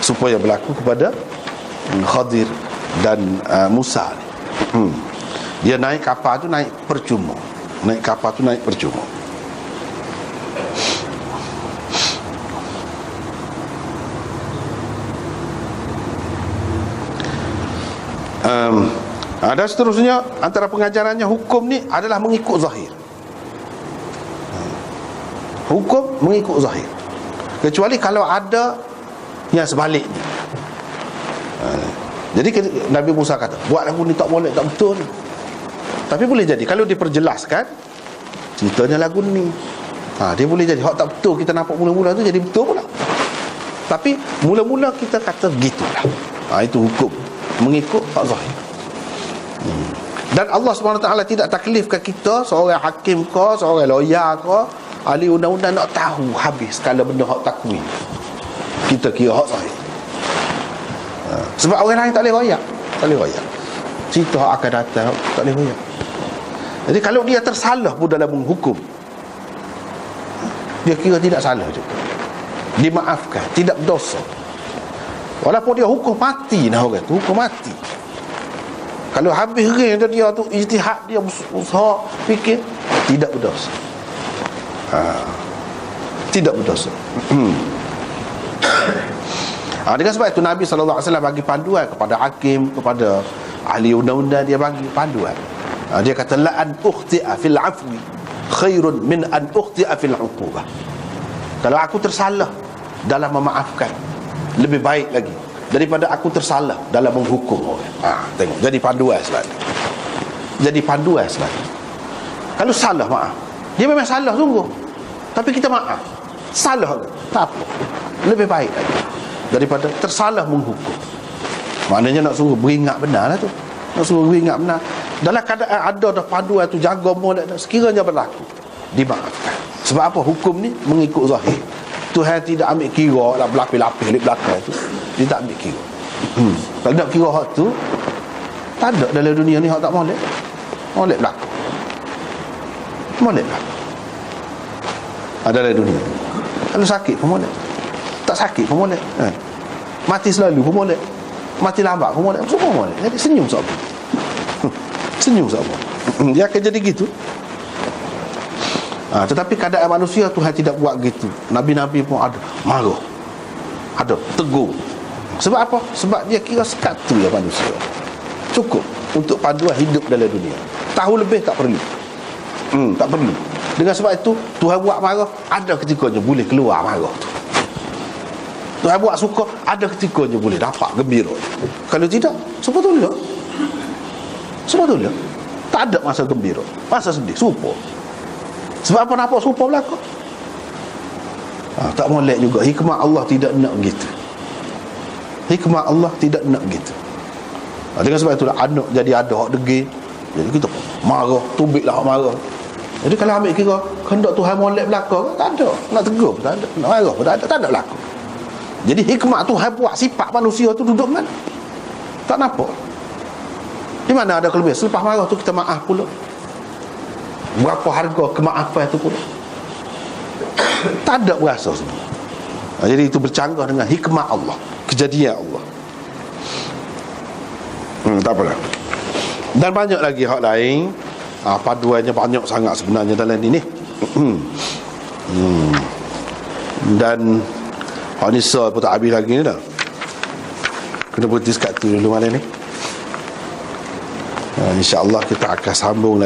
supaya berlaku kepada Khadir dan Musa ni. Dia naik kapal tu naik percuma. Naik kapal tu naik percuma. Dan seterusnya, antara pengajarannya, hukum ni adalah mengikut zahir. Hukum mengikut zahir, kecuali kalau ada yang sebaliknya. Jadi Nabi Musa kata, buat lagu ni tak boleh, tak betul. Tapi boleh jadi kalau diperjelaskan ceritanya lagu ni, dia boleh jadi hak tak betul kita nampak mula-mula tu jadi betul pula. Tapi mula-mula kita kata begitulah. Itu hukum mengikut hak zahir. Dan Allah SWT tidak taklifkan kita, seorang hakim ke, seorang lawyer ke, ahli undang-undang, nak tahu habis segala benda hak takwil. Kita kira hak zahir. Sebab orang lain tak boleh royak, tak boleh royak cerita hak akan datang, tak boleh royak. Jadi kalau dia tersalah pun dalam menghukum, dia kira tidak salah juga, dimaafkan, tidak berdosa. Walaupun dia hukum mati, orang tu hukum mati. Kalau habis ring dia tu, ijtihad dia, usaha fikir, tidak berdosa. Tidak berdosa. Dengan sebab itu Nabi SAW bagi panduan kepada hakim, kepada ahli undang-undang, dia bagi panduan. Dia kata, la an ukhti'a fil afwi khairun min an ukhti'a fil uqubah. Kalau aku tersalah dalam memaafkan, lebih baik lagi daripada aku tersalah dalam menghukum orang. Tengok, jadi panduan selalu. Jadi panduan selalu. Kalau salah, maaf. Dia memang salah sungguh, tapi kita maaf. Salah ke? Tak apa. Lebih baik lagi daripada tersalah menghukum. Maknanya nak suruh beringat benar lah tu. Nak suruh beringat benar. Dalam keadaan ada dah panduan tu, jaga molek, sekiranya berlaku, dimaafkan. Sebab apa? Hukum ni mengikut zahir. Tuhan tidak ambil kira lah berlapis-lapis di belakang tu. Dia tak ambil kira. Kalau nak kira hak tu, tak ada dalam dunia ni hak tak molek. Molek berlaku. Molek berlaku. Ada dalam dunia. Kalau sakit pun molek, tak sakit pun molek. Mati selalu pun molek, mati lambat pun molek, semua molek. Jadi senyum sahaja. Senyum sahaja. Dia akan jadi gitu. Tetapi keadaan manusia Tuhan tidak buat gitu. Nabi-Nabi pun ada marah, ada tegur. Sebab apa? Sebab dia kira sekatu ya manusia, cukup untuk panduan hidup dalam dunia. Tahu lebih tak perlu. Tak perlu. Dengan sebab itu Tuhan buat marah, ada ketikanya boleh keluar marah tu. Tuhan buat suka, ada ketikanya boleh dapat gembira. Kalau tidak, sebetulnya tak ada masa gembira, masa sedih, supa. Sebab apa nampak supa berlaku? Tak molek juga. Hikmah Allah tidak nak gitu. Hikmah Allah tidak nak gitu. Dengan sebab itulah anak jadi ada hak degil. Jadi kita marah, tubiklah hak marah. Jadi kalau ambil kira kehendak Tuhan molek berlaku, tak ada. Nak tegur pun tak ada, nak marah pun tak ada berlaku. Jadi hikmah Tuhan buat sifat manusia tu duduk mana? Tak nampak. Di mana ada kelebihan? Selepas marah tu kita maaf pula. Berapa harga kemaafan tu pula? Tak ada berasa semua. Jadi itu bercanggah dengan hikmah Allah, kejadian Allah. Tak apalah. Dan banyak lagi hak lain. Paduannya banyak sangat sebenarnya dalam ini. Dan Nisa pun tak habis lagi ni dah. Kena berhenti sekat tu dulu malam ni. InsyaAllah kita akan sambung